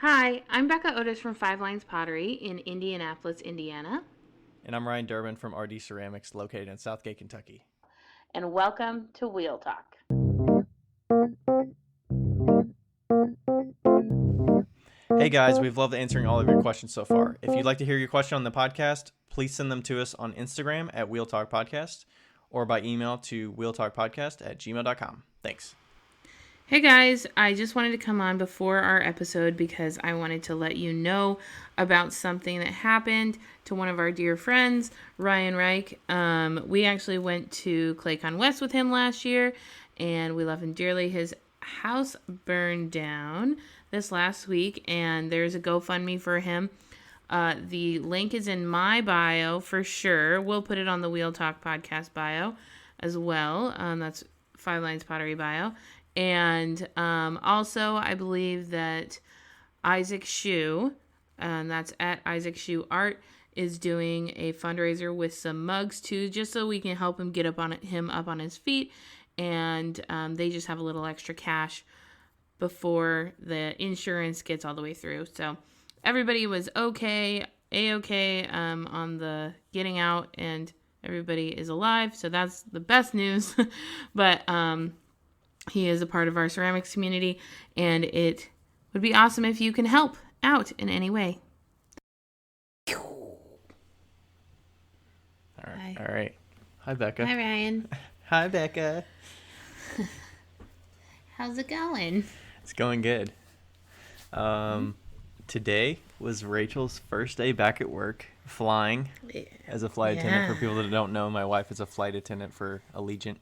Hi, I'm Becca Otis from Five Lines Pottery in Indianapolis, Indiana. And I'm Ryan Durbin from RD Ceramics, located in Southgate, Kentucky. And welcome to Wheel Talk. Hey guys, we've loved answering all of your questions so far. If you'd like to hear your question on the podcast, please send them to us on Instagram at Wheel Talk Podcast or by email to wheeltalkpodcast@gmail.com. Thanks. Hey guys, I just wanted to come on before our episode because I wanted to let you know about something that happened to one of our dear friends, Ryan Reich. We actually went to ClayCon West with him last year, and we love him dearly. His house burned down this last week, and there's a GoFundMe for him. The link is in my bio for sure. We'll put it on the Wheel Talk podcast bio as well. That's Five Lines Pottery bio. And also, I believe that Isaac Shoe, and that's at Isaac Shoe Art, is doing a fundraiser with some mugs too, just so we can help him get him up on his feet. And they just have a little extra cash before the insurance gets all the way through. So everybody was okay on the getting out, and everybody is alive. So that's the best news. But he is a part of our ceramics community, and it would be awesome if you can help out in any way. All right. Hi, Becca. Hi, Ryan. Hi, Becca. How's it going? It's going good. Today was Rachel's first day back at work, flying as a flight attendant. For people that don't know, my wife is a flight attendant for Allegiant,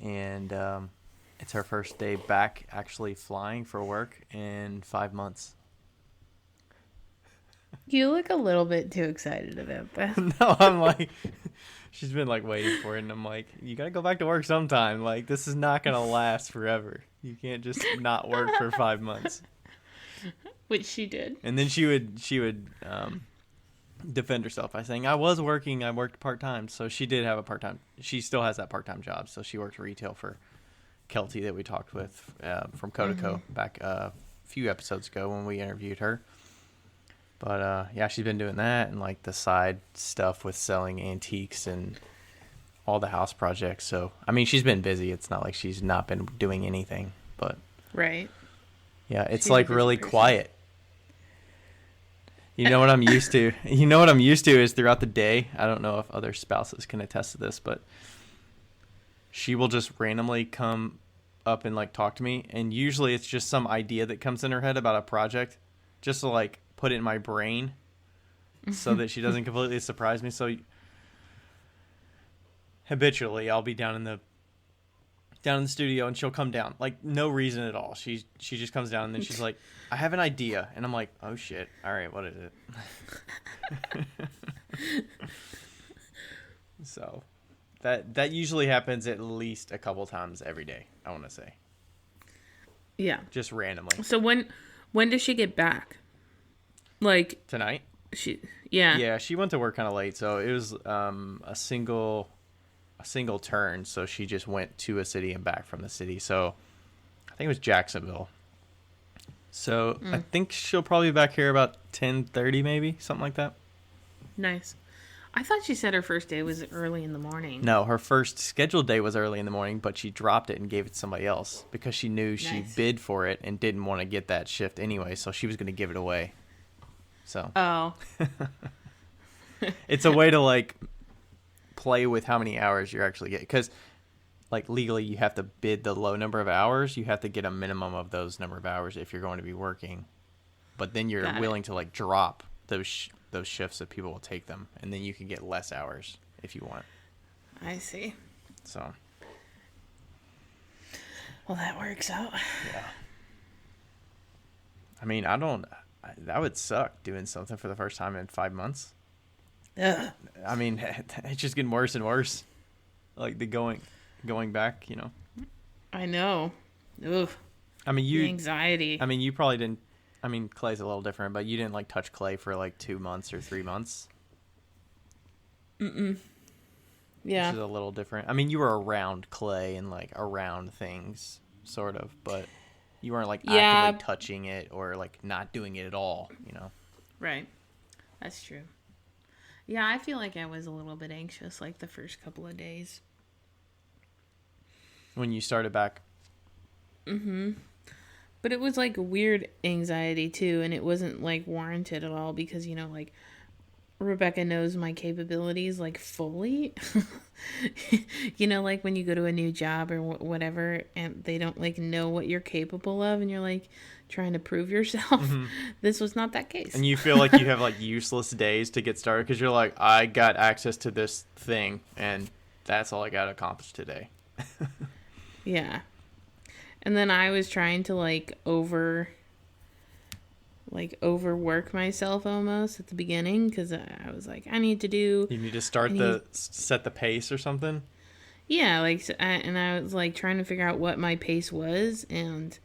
and it's her first day back actually flying for work in 5 months. You look a little bit too excited about that. No, I'm like, she's been like waiting for it, and I'm like, you gotta go back to work sometime. Like, this is not gonna last forever. You can't just not work for 5 months. Which she did. And then she would defend herself by saying, I was working, I worked part-time. So she did have a part-time, she still has that part-time job. So she works retail for Kelty that we talked with from Codeco back a few episodes ago when we interviewed her. But yeah, she's been doing that and like the side stuff with selling antiques and all the house projects. So, I mean, she's been busy. It's not like she's not been doing anything, but right. Yeah, it's She's like really quiet. You know what I'm used to? You know what I'm used to is throughout the day, I don't know if other spouses can attest to this, but she will just randomly come up and like talk to me, and usually it's just some idea that comes in her head about a project, just to like put it in my brain so that she doesn't completely surprise me. So habitually I'll be down in the studio and she'll come down, like no reason at all. She just comes down and then she's like, I have an idea, and I'm like, oh shit, all right, what is it? So that usually happens at least a couple times every day, I want to say. Yeah. Just randomly. So when does she get back? Like tonight? Yeah, she went to work kind of late, so it was a single turn. So she just went to a city and back from the city. So I think it was Jacksonville. So I think she'll probably be back here about 10:30, maybe something like that. Nice. I thought she said her first day was early in the morning. No, her first scheduled day was early in the morning, but she dropped it and gave it to somebody else because she knew she bid for it and didn't want to get that shift anyway. So she was going to give it away. So it's a way to like play with how many hours you're actually getting, because like legally you have to bid the low number of hours. You have to get a minimum of those number of hours if you're going to be working, but then you're willing to like drop those shifts if people will take them, and then you can get less hours if you want. I see. So well, that works out. Yeah, I mean, that would suck doing something for the first time in 5 months. Ugh. I mean, it's just getting worse and worse. Like the going back, you know. I know. Oof. I mean, the anxiety. I mean, you probably didn't. I mean, Clay's a little different, but you didn't like touch Clay for like 2 months or 3 months. Yeah. Which is a little different. I mean, you were around Clay and like around things, sort of, but You weren't like Yeah. actively touching it or like not doing it at all, you know. Right. That's true. Yeah, I feel like I was a little bit anxious like the first couple of days. When you started back. Mm-hmm. But it was like weird anxiety too, and it wasn't like warranted at all because, you know, like Rebecca knows my capabilities like fully. You know, like when you go to a new job or whatever and they don't like know what you're capable of and you're like trying to prove yourself. Mm-hmm. This was not that case. And you feel like you have like useless days to get started because you're like, I got access to this thing and that's all I got accomplished today. Yeah. And then I was trying to overwork myself almost at the beginning because I was like, I need to do. You need to set the pace or something. Yeah, and I was like trying to figure out what my pace was, and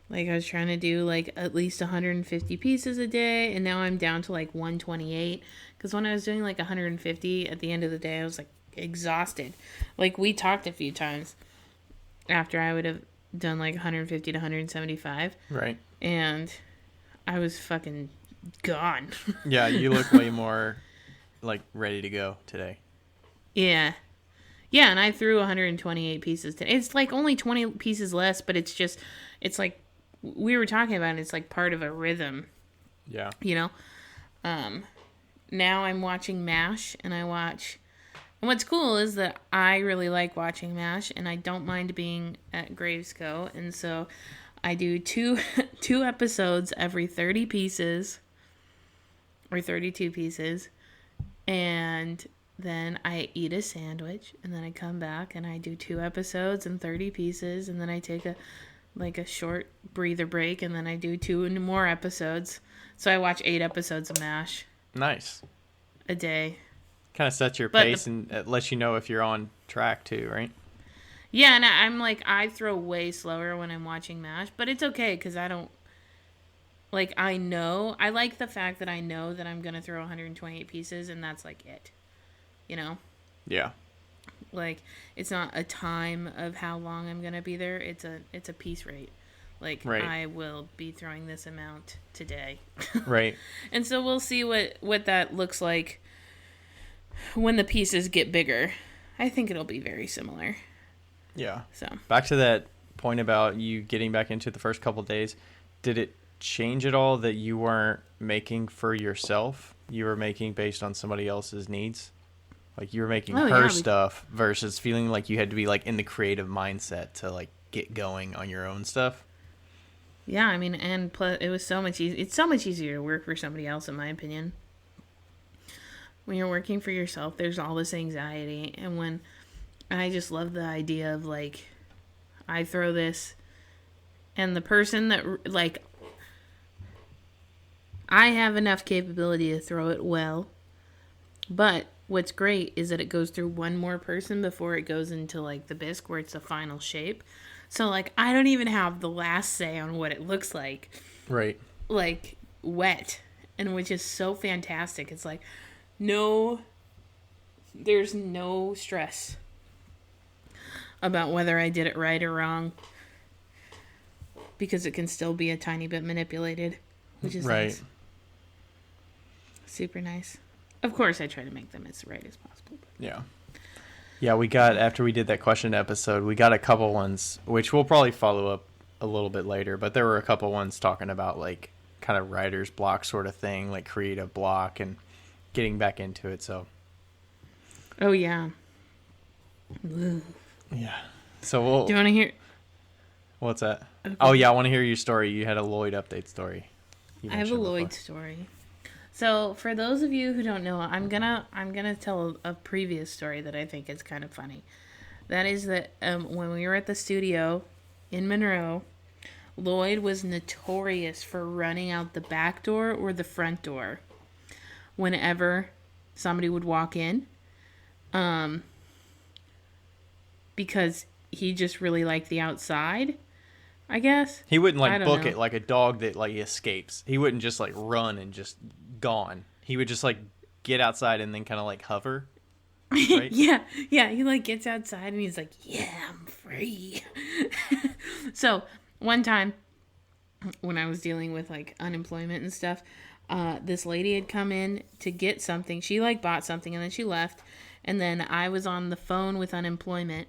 like I was trying to do like at least 150 pieces a day, and now I'm down to like 128 because when I was doing like 150 at the end of the day, I was like exhausted. Like we talked a few times after I would have done like 150 to 175. Right. And I was fucking gone. Yeah, you look way more like ready to go today. Yeah. Yeah, and I threw 128 pieces today. It's like only 20 pieces less, but it's like we were talking about it, it's like part of a rhythm. Yeah. You know? Now I'm watching MASH and and what's cool is that I really like watching MASH and I don't mind being at Gravesco, and so I do two episodes every 30 pieces or 32 pieces, and then I eat a sandwich, and then I come back and I do 2 episodes and 30 pieces, and then I take a short breather break, and then I do 2 more episodes. So I watch 8 episodes of MASH. Nice. A day. Kind of sets your pace and it lets you know if you're on track too, right? Yeah, and I'm like, I throw way slower when I'm watching MASH, but it's okay because I don't, like, I like the fact that I know that I'm going to throw 128 pieces and that's like it, you know? Yeah. Like, it's not a time of how long I'm going to be there. It's a piece rate. Like, right. I will be throwing this amount today. Right. And so we'll see what that looks like when the pieces get bigger. I think it'll be very similar. Yeah. So back to that point about you getting back into the first couple of days, did it change at all that you weren't making for yourself? You were making based on somebody else's needs? Like you were making her stuff versus feeling like you had to be like in the creative mindset to like get going on your own stuff? Yeah, I mean, and plus it was so much it's so much easier to work for somebody else, in my opinion. When you're working for yourself, there's all this anxiety, and I just love the idea of, like, I throw this, and the person that, like, I have enough capability to throw it well, but what's great is that it goes through one more person before it goes into, like, the bisque where it's the final shape. So, like, I don't even have the last say on what it looks like. Right. Like, wet, and which is so fantastic. It's like, there's no stress about whether I did it right or wrong because it can still be a tiny bit manipulated, which is right. Nice. Super nice. Of course, I try to make them as right as possible. Yeah. Yeah, we got, after we did that question episode, we got a couple ones, which we'll probably follow up a little bit later, but there were a couple ones talking about, like, kind of writer's block sort of thing, like creative block and getting back into it, so. Oh, yeah. Yeah. So do you want to hear? What's that? Okay. Oh, yeah, I want to hear your story. You had a Lloyd update story. I have a Lloyd story. So, for those of you who don't know, I'm gonna tell a previous story that I think is kind of funny. That is that when we were at the studio in Monroe, Lloyd was notorious for running out the back door or the front door whenever somebody would walk in, because he just really liked the outside, I guess. He wouldn't like book it like a dog that like escapes. He wouldn't just like run and just gone. He would just like get outside and then kind of like hover. Right? yeah. He like gets outside and he's like, "Yeah, I'm free." So one time when I was dealing with like unemployment and stuff. This lady had come in to get something. She like bought something and then she left. And then I was on the phone with unemployment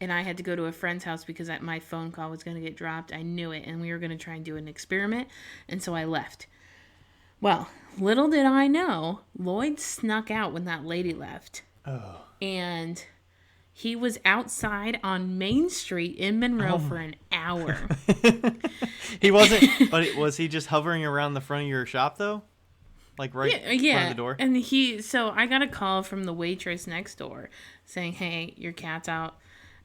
and I had to go to a friend's house because my phone call was going to get dropped. I knew it, and we were going to try and do an experiment. And so I left. Well, little did I know, Lloyd snuck out when that lady left. Oh. And he was outside on Main Street in Monroe for an hour. He wasn't, but was he just hovering around the front of your shop, though? Like right in front of the door? And so I got a call from the waitress next door saying, hey, your cat's out.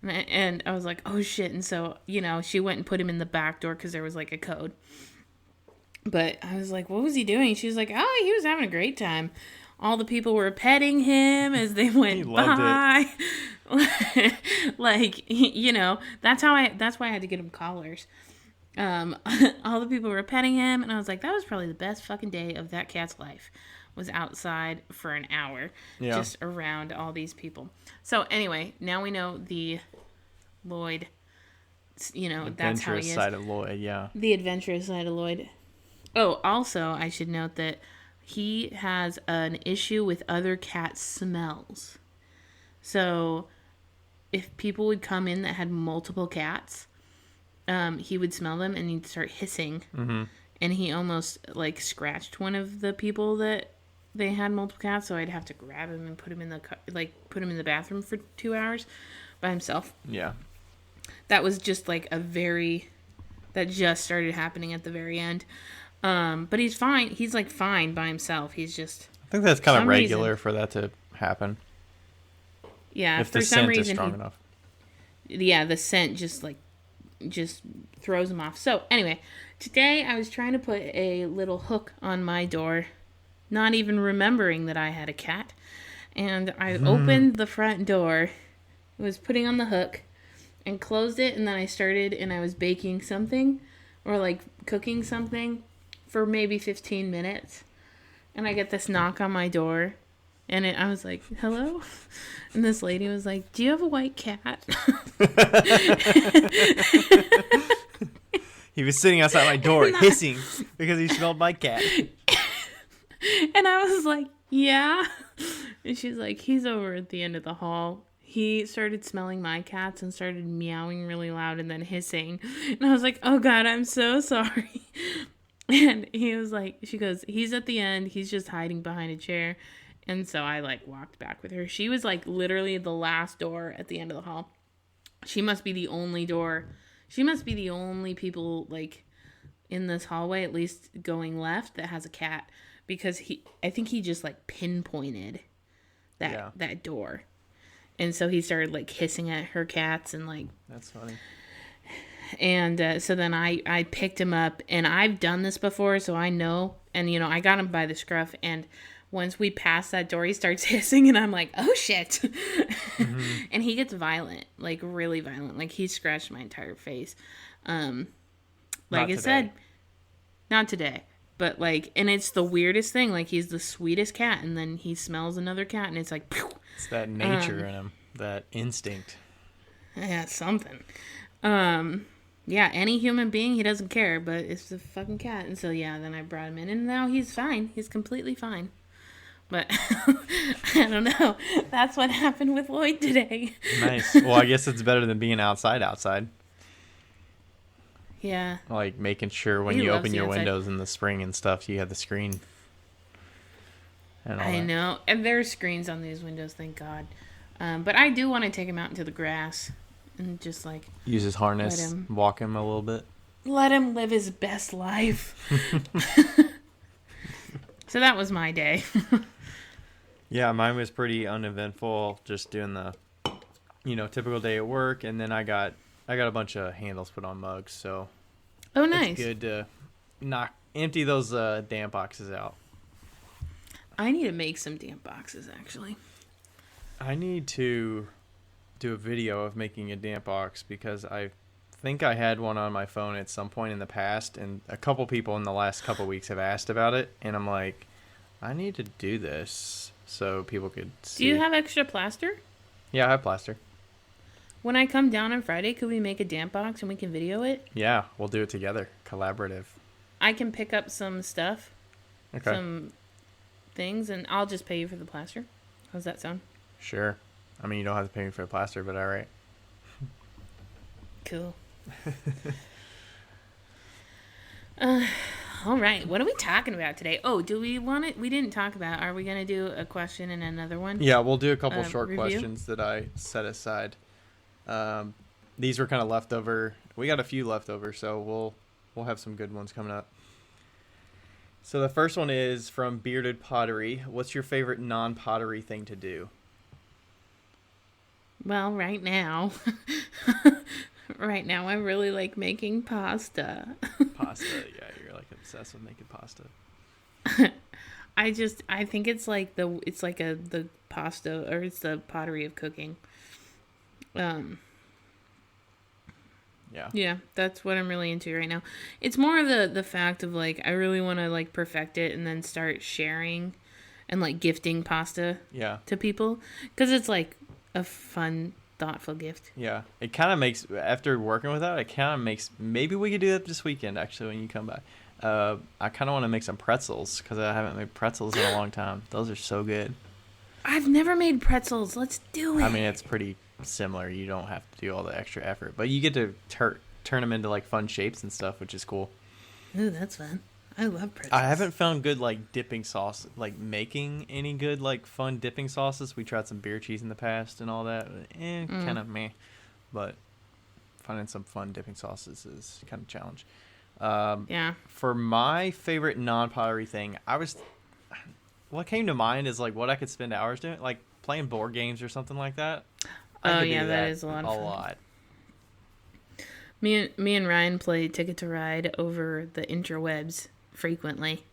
And I was like, oh, shit. And so, she went and put him in the back door because there was like a code. But I was like, what was he doing? She was like, oh, he was having a great time. All the people were petting him as they went by. Like, that's why I had to get him collars. All the people were petting him, and I was like, that was probably the best fucking day of that cat's life. Was outside for an hour, just around all these people. So anyway, now we know the Lloyd, that's how he is. Adventurous side of Lloyd, yeah. The adventurous side of Lloyd. Oh, also, I should note that he has an issue with other cat smells. So, if people would come in that had multiple cats, he would smell them and he'd start hissing. Mm-hmm. And he almost, scratched one of the people that they had multiple cats, so I'd have to grab him and put him in the bathroom for 2 hours by himself. Yeah. That was just, that just started happening at the very end. But he's fine. He's fine by himself. He's just. I think that's kind of regular for that to happen. Yeah, if for the some scent reason is strong enough. Yeah, the scent just throws him off. So anyway, today I was trying to put a little hook on my door, not even remembering that I had a cat, and I opened the front door, was putting on the hook, and closed it, and then I was baking something, or cooking something. For maybe 15 minutes, and I get this knock on my door, and I was like, hello? And this lady was like, do you have a white cat? He was sitting outside my door hissing because he smelled my cat. And I was like, yeah. And she's like, he's over at the end of the hall. He started smelling my cats and started meowing really loud and then hissing. And I was like, oh God, I'm so sorry. And she goes, he's at the end. He's just hiding behind a chair. And so I walked back with her. She was literally the last door at the end of the hall. She must be the only door. She must be the only people in this hallway, at least going left, that has a cat. Because I think he just pinpointed that door. And so he started hissing at her cats and That's funny. And so then I picked him up, and I've done this before, so I know. And, I got him by the scruff, and once we pass that door, he starts hissing, and I'm like, oh, shit. Mm-hmm. And he gets violent, really violent. He scratched my entire face. Said, not today. But, and it's the weirdest thing. He's the sweetest cat, and then he smells another cat, and it's pew! It's that nature in him, that instinct. Yeah, something. Yeah, any human being, he doesn't care, but it's the fucking cat. And so, yeah, then I brought him in, and now he's fine. He's completely fine. But, I don't know. That's what happened with Lloyd today. Nice. Well, I guess it's better than being outside. Yeah. Making sure when you open your windows in the spring and stuff, you have the screen. And all that. Know. And there are screens on these windows, thank God. But I do want to take him out into the grass. And just use his harness, walk him a little bit. Let him live his best life. So that was my day. Yeah, mine was pretty uneventful. Just doing the, typical day at work, and then I got a bunch of handles put on mugs. So, oh, nice. It's good to empty those damp boxes out. I need to make some damp boxes, actually. I need to do a video of making a damp box because I think I had one on my phone at some point in the past, and a couple people in the last couple weeks have asked about it, and I'm like, I need to do this so people could see. Do you have extra plaster? Yeah, I have plaster. When I come down on Friday, could we make a damp box and we can video it? Yeah, we'll do it together. collaborative. I can pick up some stuff, Okay. some things, and I'll just pay you for the plaster. How's that sound? Sure. I mean, you don't have to pay me for the plaster, but all right. Cool. All right. What are we talking about today? Oh, do we want it? We didn't talk about. Are we going to do a question and another one? Yeah, we'll do a couple short review? questions that I set aside. These were kind of leftover. We got a few leftover, so we'll have some good ones coming up. So the first one is from Bearded Pottery. What's your favorite non-pottery thing to do? Well, right now, I really like making pasta. Pasta, yeah, you're like obsessed with making pasta. I think it's like the pasta, or it's the pottery of cooking. Yeah, that's what I'm really into right now. It's more of the fact of like I really want to like perfect it and then start sharing and like gifting pasta to people, because it's like a fun, thoughtful gift. Yeah, it kind of makes, after working with that, it kind of makes, maybe we could do that this weekend actually when you come by. I kind of want to make some pretzels because I haven't made pretzels in a long time. Those are so good. I've never made pretzels. Let's do it. I mean, it's pretty similar. You don't have to do all the extra effort, but you get to turn them into like fun shapes and stuff, which is cool. Ooh, that's fun. I love pretzels. I haven't found good like dipping sauce, like making any good like fun dipping sauces. We tried some beer cheese in the past and all that. Kind of meh. But finding some fun dipping sauces is kind of a challenge. Yeah. For my favorite non-pottery thing, what came to mind is like what I could spend hours doing, like playing board games or something like that. Oh yeah, that is a lot of fun. A lot. Me and Ryan play Ticket to Ride over the interwebs frequently.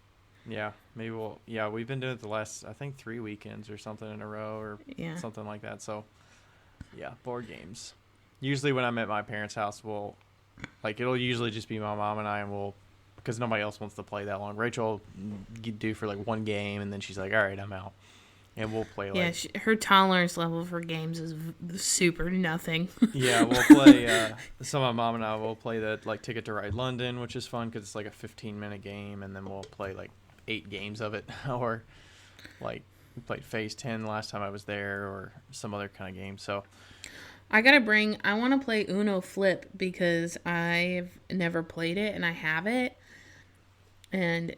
Yeah, maybe we've been doing it the last, I think, 3 weekends or something in a row or something like that. So, yeah, board games. Usually when I'm at my parents' house, it'll usually just be my mom and I, and because nobody else wants to play that long. Rachel will do for like one game, and then she's like, all right, I'm out. And we'll play like... Yeah, her tolerance level for games is super nothing. Yeah, we'll play... so my mom and I will play the like Ticket to Ride London, which is fun because it's like a 15-minute game, and then we'll play like 8 games of it. Or like we played Phase 10 last time I was there, or some other kind of game. So I want to play Uno Flip because I've never played it, and I have it. And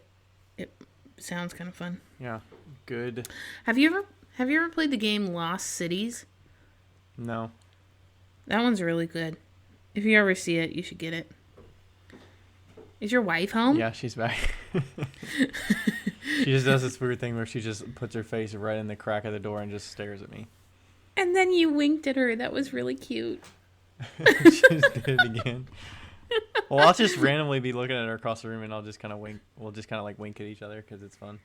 it sounds kind of fun. Yeah. Good. Have you ever played the game Lost Cities? No. That one's really good. If you ever see it, you should get it. Is your wife home? Yeah, she's back. She just does this weird thing where she just puts her face right in the crack of the door and just stares at me. And then you winked at her. That was really cute. She just did it again. Well, I'll just randomly be looking at her across the room, and I'll just kind of wink. We'll just kind of like wink at each other because it's fun.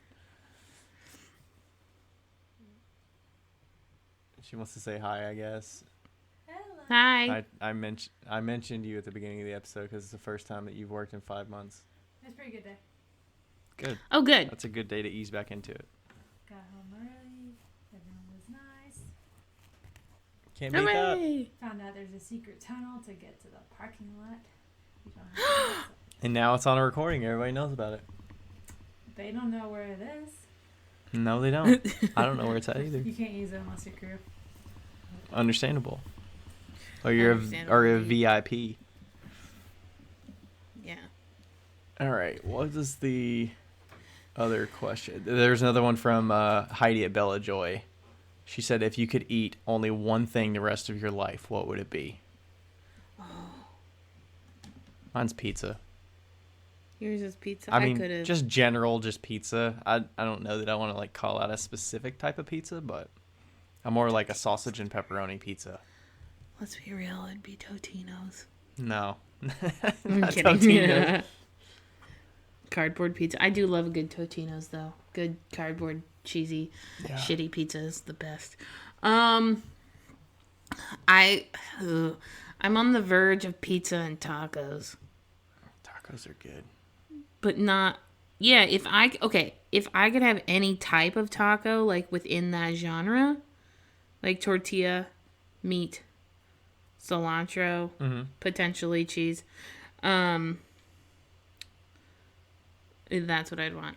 She wants to say hi, I guess. Hello. Hi. I mentioned you at the beginning of the episode because it's the first time that you've worked in 5 months. It was a pretty good day. Good. Oh, good. That's a good day to ease back into it. Got home early. Everyone was nice. Can't beat that. Hooray. Found out there's a secret tunnel to get to the parking lot. You don't have to And now it's on a recording. Everybody knows about it. They don't know where it is. No, they don't. I don't know where it's at either. You can't use it unless you're crew. Understandable. Or you're a VIP. Yeah. All right. What is the other question? There's another one from Heidi at Bella Joy. She said, if you could eat only one thing the rest of your life, what would it be? Oh. Mine's pizza. Yours is pizza. I mean, just pizza. I don't know that I want to like call out a specific type of pizza, but I'm more like a sausage and pepperoni pizza. Let's be real. It'd be Totino's. No. I'm Not kidding. Totino's. Yeah. Cardboard pizza. I do love a good Totino's though. Good cardboard cheesy shitty pizza is the best. I'm on the verge of pizza and tacos. Tacos are good. But not if I could have any type of taco like within that genre, like tortilla, meat, cilantro, potentially cheese. That's what I'd want.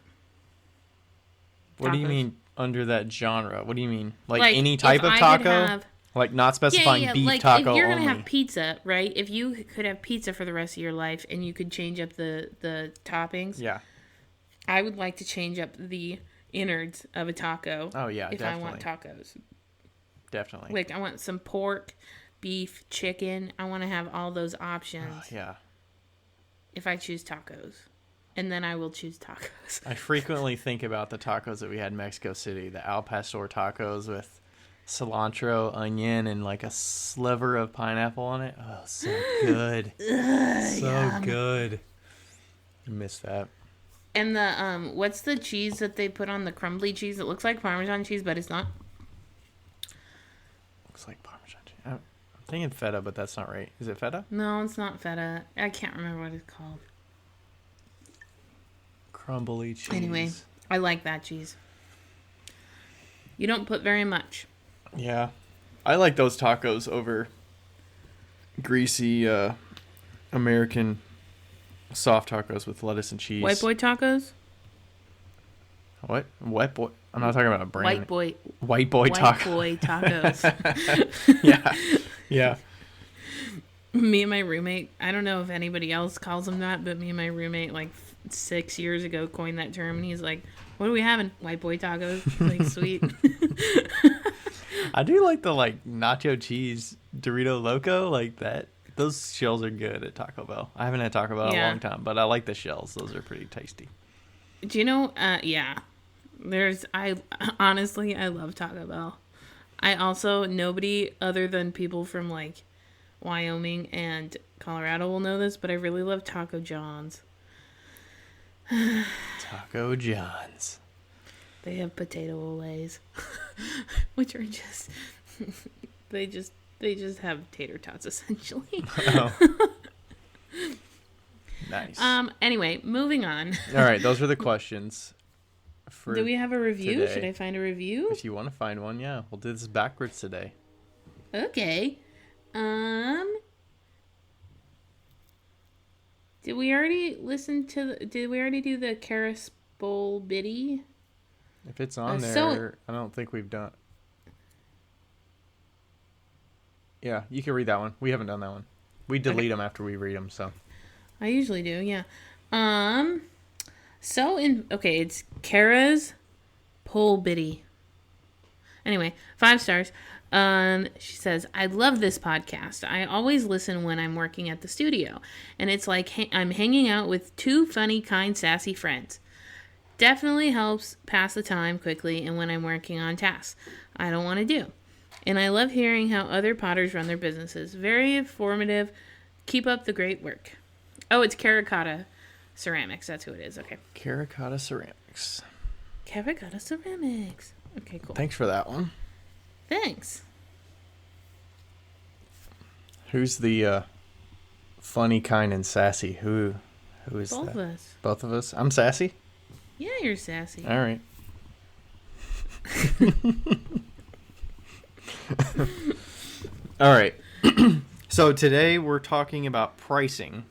What do you Tacos. mean under that genre? What do you mean? Like Like, any if type of I could taco? have- Like not Yeah, specifying beef like taco if you're only. gonna have pizza, right? If you could have pizza for the rest of your life and you could change up the toppings, Yeah. I would like to change up the innards of a taco. Oh yeah, if definitely. I want tacos. Definitely. Like, I want some pork, beef, chicken. I want to have all those options Yeah. if I choose tacos. And then I will choose tacos. I frequently think about the tacos that we had in Mexico City, the al pastor tacos with cilantro, onion, and like a sliver of pineapple on it. Oh, so good. So good. I miss that. And the, what's the cheese that they put on the crumbly cheese? It looks like Parmesan cheese, but it's not. Looks like Parmesan cheese. I'm thinking feta, but that's not right. Is it feta? No, it's not feta. I can't remember what it's called. Crumbly cheese. Anyway, I like that cheese. You don't put very much. Yeah. I like those tacos over greasy American soft tacos with lettuce and cheese. White boy tacos? What? White boy? I'm not talking about a brand. White boy White boy tacos. Yeah. Yeah. Me and my roommate, I don't know if anybody else calls them that, but me and my roommate, like 6 years ago, coined that term, and he's like, "What are we having? White boy tacos?" Like, sweet. I do like the nacho cheese Dorito Loco, like that. Those shells are good at Taco Bell. I haven't had Taco Bell in a long time, but I like the shells. Those are pretty tasty. Do you know? Yeah. Honestly, I love Taco Bell. I also, nobody other than people from like Wyoming and Colorado will know this, but I really love Taco John's. Taco John's. They have potato olays, which are just they just have tater tots essentially. Oh. Nice. Anyway, moving on. All right, those are the questions. Do we have a review? today. Should I find a review? If you want to find one, yeah, we'll do this backwards today. Okay. Did we already do the Karis Bowl Biddy? If it's on there, so- I don't think we've done. Yeah, you can read that one. We haven't done that one. We delete them after we read them, so. I usually do, yeah. It's Kara's Pole Biddy. Anyway, 5 stars. She says, I love this podcast. I always listen when I'm working at the studio, and it's like I'm hanging out with 2 funny, kind, sassy friends. Definitely helps pass the time quickly and when I'm working on tasks I don't want to do. And I love hearing how other potters run their businesses. Very informative. Keep up the great work. Oh, it's Caracotta Ceramics. That's who it is. Okay. Caracotta Ceramics. Caracotta Ceramics. Okay, cool. Thanks for that one. Thanks. Who's the funny, kind, and sassy? Who is Both that? of us. Both of us? I'm sassy? Yeah, you're sassy. All right. All right. So today we're talking about pricing.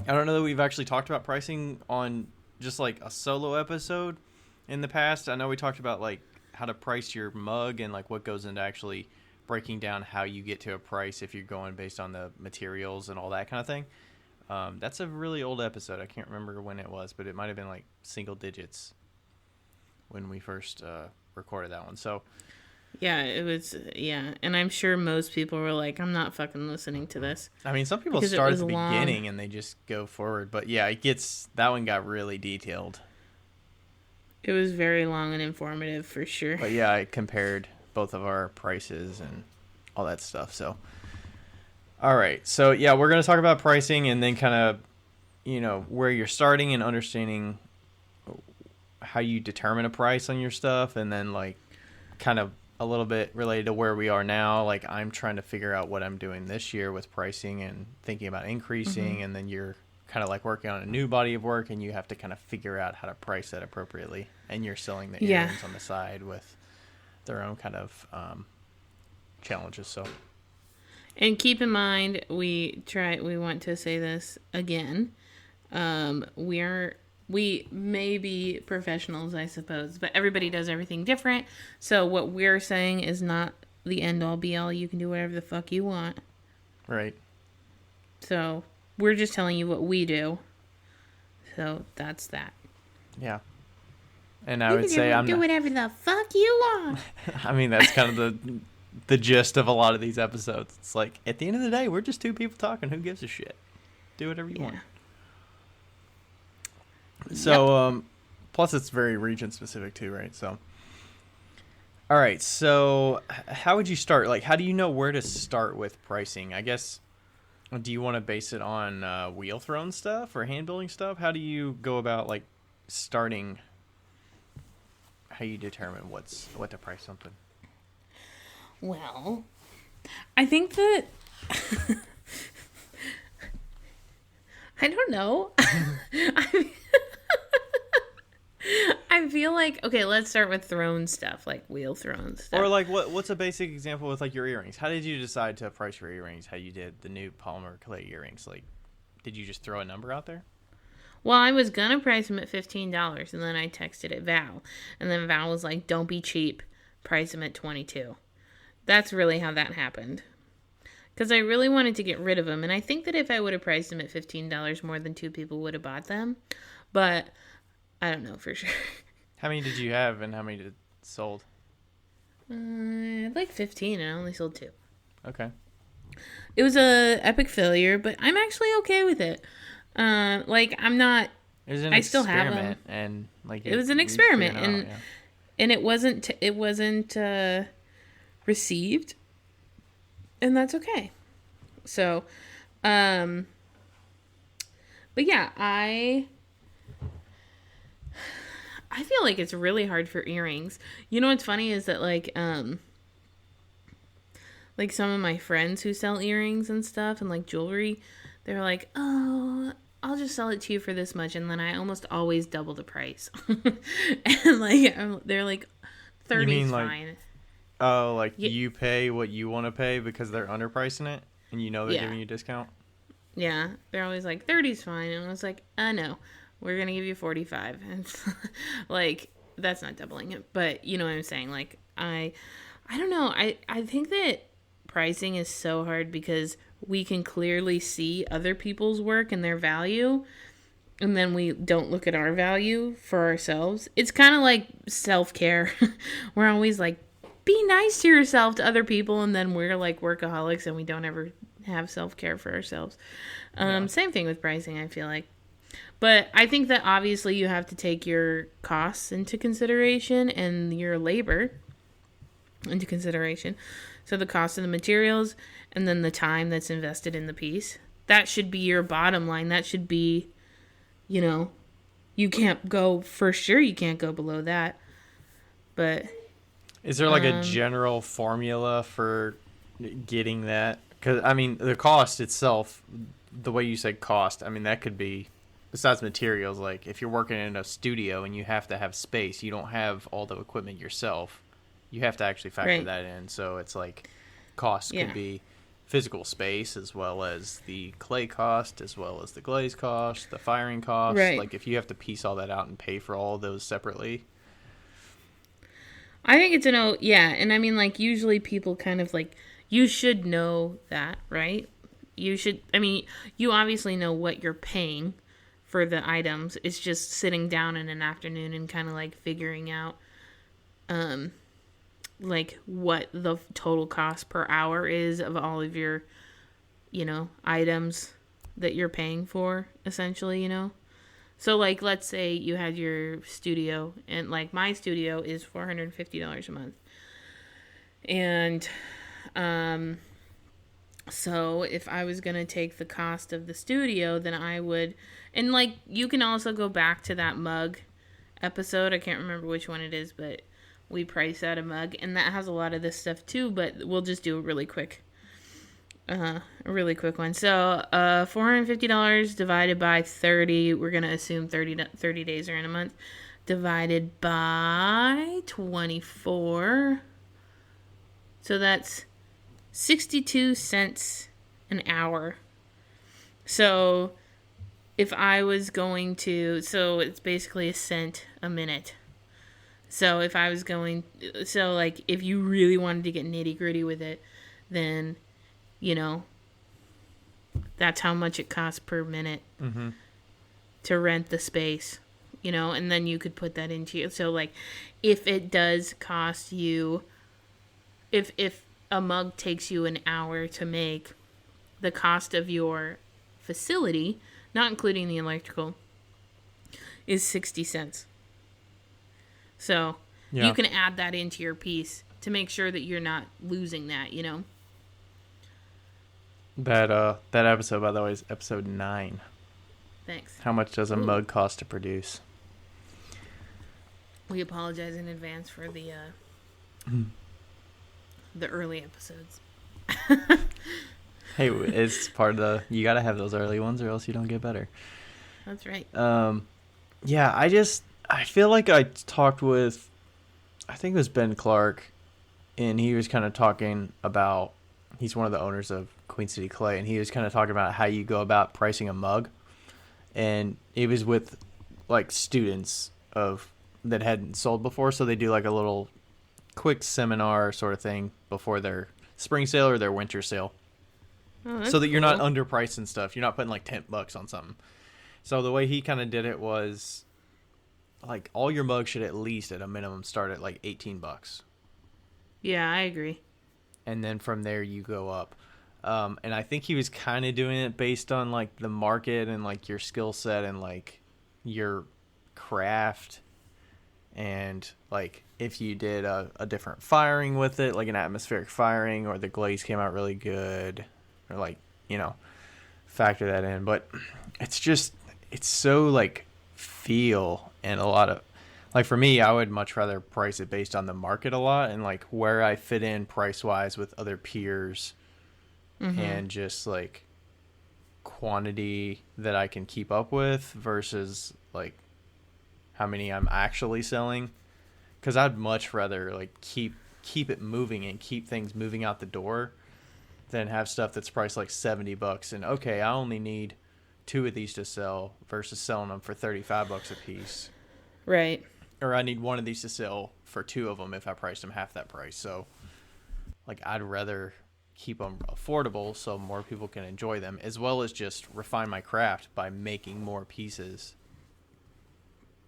I don't know that we've actually talked about pricing on just like a solo episode in the past. I know we talked about like how to price your mug and like what goes into actually breaking down how you get to a price if you're going based on the materials and all that kind of thing. That's a really old episode. I can't remember when it was, but it might have been like single digits when we first recorded that one. So Yeah, it was. Yeah, and I'm sure most people were like, "I'm not fucking listening to this." I mean, some people Because it start at was the long. beginning and they just go forward, but yeah, that one got really detailed. It was very long and informative for sure. But yeah, I compared both of our prices and all that stuff. So, all right. So yeah, we're going to talk about pricing and then kind of, where you're starting and understanding how you determine a price on your stuff. And then like kind of a little bit related to where we are now. Like I'm trying to figure out what I'm doing this year with pricing and thinking about increasing. Mm-hmm. And then you're kind of like working on a new body of work and you have to kind of figure out how to price that appropriately. And you're selling the earrings on the side with their own kind of challenges. So, and keep in mind, we want to say this again. We're we may be professionals, I suppose, but everybody does everything different. So what we're saying is not the end all be all. You can do whatever the fuck you want. Right. So we're just telling you what we do. So that's that. Yeah. And I would say do whatever the fuck you want. I mean, that's kind of the gist of a lot of these episodes. It's like, at the end of the day, we're just two people talking. Who gives a shit? Do whatever you want. So, plus it's very region specific too, right? So, all right. So, how would you start? Like, how do you know where to start with pricing? I guess, do you want to base it on wheel thrown stuff or hand building stuff? How do you go about like starting? How you determine what to price something? Well, I think that I don't know. I feel like, okay, let's start with thrown stuff, like wheel thrown stuff. Or like what's a basic example with like your earrings? How did you decide to price your earrings? How you did the new polymer clay earrings? Like, did you just throw a number out there? Well, I was gonna price them at $15, and then I texted it Val, and then Val was like, "Don't be cheap, price them at $22." That's really how that happened. Because I really wanted to get rid of them, and I think that if I would have priced them at $15, more than 2 people would have bought them. But I don't know for sure. How many did you have, and how many did sold? Like 15, and I only sold 2. Okay. It was a epic failure, but I'm actually okay with it. Like I'm not. It was an I still have them, and like it was an experiment, and it wasn't received, and that's okay. So, but yeah, I feel like it's really hard for earrings. You know what's funny is that like some of my friends who sell earrings and stuff and like jewelry, they're like, "Oh, I'll just sell it to you for this much," and then I almost always double the price. And like they're like, 30 is fine. Oh, like you pay what you want to pay because they're underpricing it, and you know they're giving you a discount? Yeah, they're always like, 30 is fine. And I was like, no, we're going to give you 45. And it's like, that's not doubling it. But you know what I'm saying? Like, I don't know. I think that pricing is so hard because we can clearly see other people's work and their value, and then we don't look at our value for ourselves. It's kind of like self-care. We're always like, be nice to yourself to other people, and then we're like workaholics and we don't ever have self-care for ourselves. Same thing with pricing, I feel like. But I think that obviously you have to take your costs into consideration and your labor into consideration. So the cost of the materials and then the time that's invested in the piece. That should be your bottom line. That should be, you can't go, for sure you can't go below that. But is there like a general formula for getting that? Because, I mean, the cost itself, the way you said cost, I mean, that could be, besides materials, like if you're working in a studio and you have to have space, you don't have all the equipment yourself. You have to actually factor that in. So it's like cost could be physical space as well as the clay cost, as well as the glaze cost, the firing cost. Right. Like if you have to piece all that out and pay for all of those separately. I think it's and I mean, like, usually people kind of, like, you should know that, right? You obviously know what you're paying for the items. It's just sitting down in an afternoon and kind of, like, figuring out, like, what the total cost per hour is of all of your, items that you're paying for, essentially, So, like, let's say you had your studio, and, like, my studio is $450 a month. And, so if I was going to take the cost of the studio, then I would, and, like, you can also go back to that mug episode. I can't remember which one it is, but we price out a mug, and that has a lot of this stuff, too, but we'll just do a really quick one. So, $450 divided by 30. We're going to assume 30 days are in a month. Divided by 24. So that's 62 cents an hour. So if I was going to, so it's basically a cent a minute. So if I was going, so like if you really wanted to get nitty gritty with it, then, you know, that's how much it costs per minute to rent the space, you know, and then you could put that into you. So like if it does cost you, if a mug takes you an hour to make, the cost of your facility, not including the electrical, is 60 cents. So you can add that into your piece to make sure that you're not losing that, you know? That episode, by the way, is episode 9. Thanks. How much does a mug cost to produce? We apologize in advance for the early episodes. Hey, it's part of the... You got to have those early ones or else you don't get better. That's right. Yeah, I feel like I talked with... I think it was Ben Clark, and he was kind of talking about... He's one of the owners of Queen City Clay, and he was kind of talking about how you go about pricing a mug. And it was with, like, students that hadn't sold before, so they do, like, a little quick seminar sort of thing before their spring sale or their winter sale. Oh, so that you're not cool. underpriced and stuff. You're not putting like $10 on something. So the way he kind of did it was like all your mugs should at least at a minimum start at like $18. Yeah, I agree. And then from there you go up. And I think he was kind of doing it based on like the market and like your skill set and like your craft. And like if you did a different firing with it, like an atmospheric firing, or the glaze came out really good, or like, you know, factor that in. But it's so like feel, and a lot of like for me, I would much rather price it based on the market a lot and like where I fit in price wise with other peers, and just like quantity that I can keep up with versus like how many I'm actually selling. Because I'd much rather like keep it moving and keep things moving out the door than have stuff that's priced like $70 and okay, I only need 2 of these to sell versus selling them for $35 a piece. Right. Or I need 1 of these to sell for 2 of them if I priced them half that price. So like I'd rather keep them affordable so more people can enjoy them, as well as just refine my craft by making more pieces.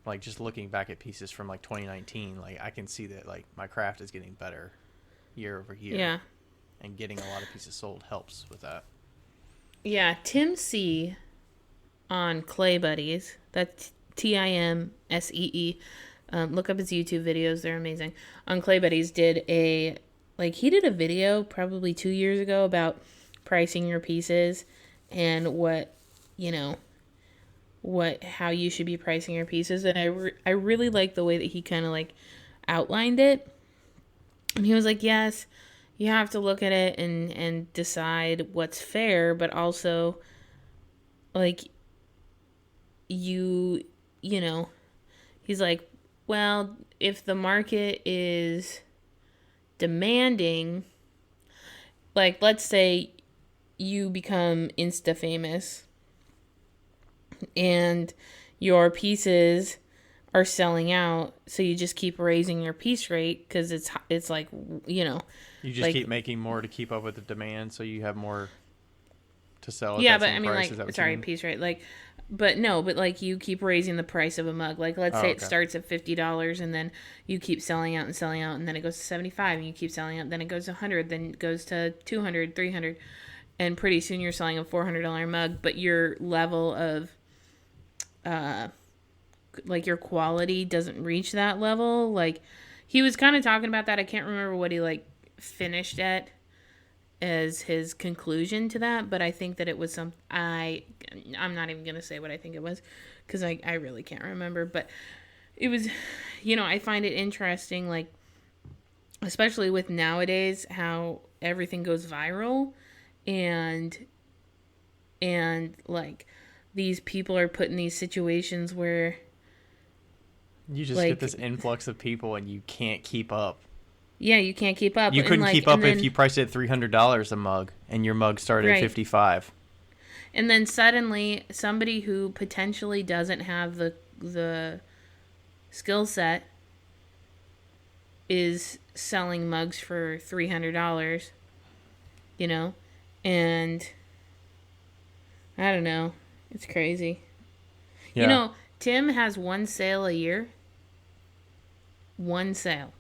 Like just looking back at pieces from like 2019, like I can see that like my craft is getting better year over year. Yeah. And getting a lot of pieces sold helps with that. Yeah, Tim C on Clay Buddies, that's TIMSEE. Look up his YouTube videos, they're amazing. On Clay Buddies he did a video probably 2 years ago about pricing your pieces and how you should be pricing your pieces. And I really like the way that he kind of like outlined it. And he was like, yes, you have to look at it and decide what's fair, but also like you know, he's like, well, if the market is demanding, like let's say you become insta famous and your pieces are selling out, so you just keep raising your piece rate because it's like, you know, you just like, keep making more to keep up with the demand, so you have more to sell at yeah, that but same I mean, price. like, sorry, piece rate, like, but no, but like you keep raising the price of a mug. Like let's say it starts at $50 and then you keep selling out, and then it goes to 75 and you keep selling out, then it goes to 100, then it goes to 200, 300, and pretty soon you're selling a $400 mug, but your level of like your quality doesn't reach that level. Like he was kind of talking about that. I can't remember what he like finished at as his conclusion to that, but I think that it was I'm not even gonna say what I think it was because I really can't remember, but it was, you know, I find it interesting, like especially with nowadays how everything goes viral, and like these people are put in these situations where you just like, get this influx of people and you can't keep up. Yeah, you can't keep up. You couldn't keep up if you priced it at $300 a mug and your mug started at $55. And then suddenly somebody who potentially doesn't have the skill set is selling mugs for $300, you know? And I don't know. It's crazy. Yeah. You know, Tim has one sale a year. One sale.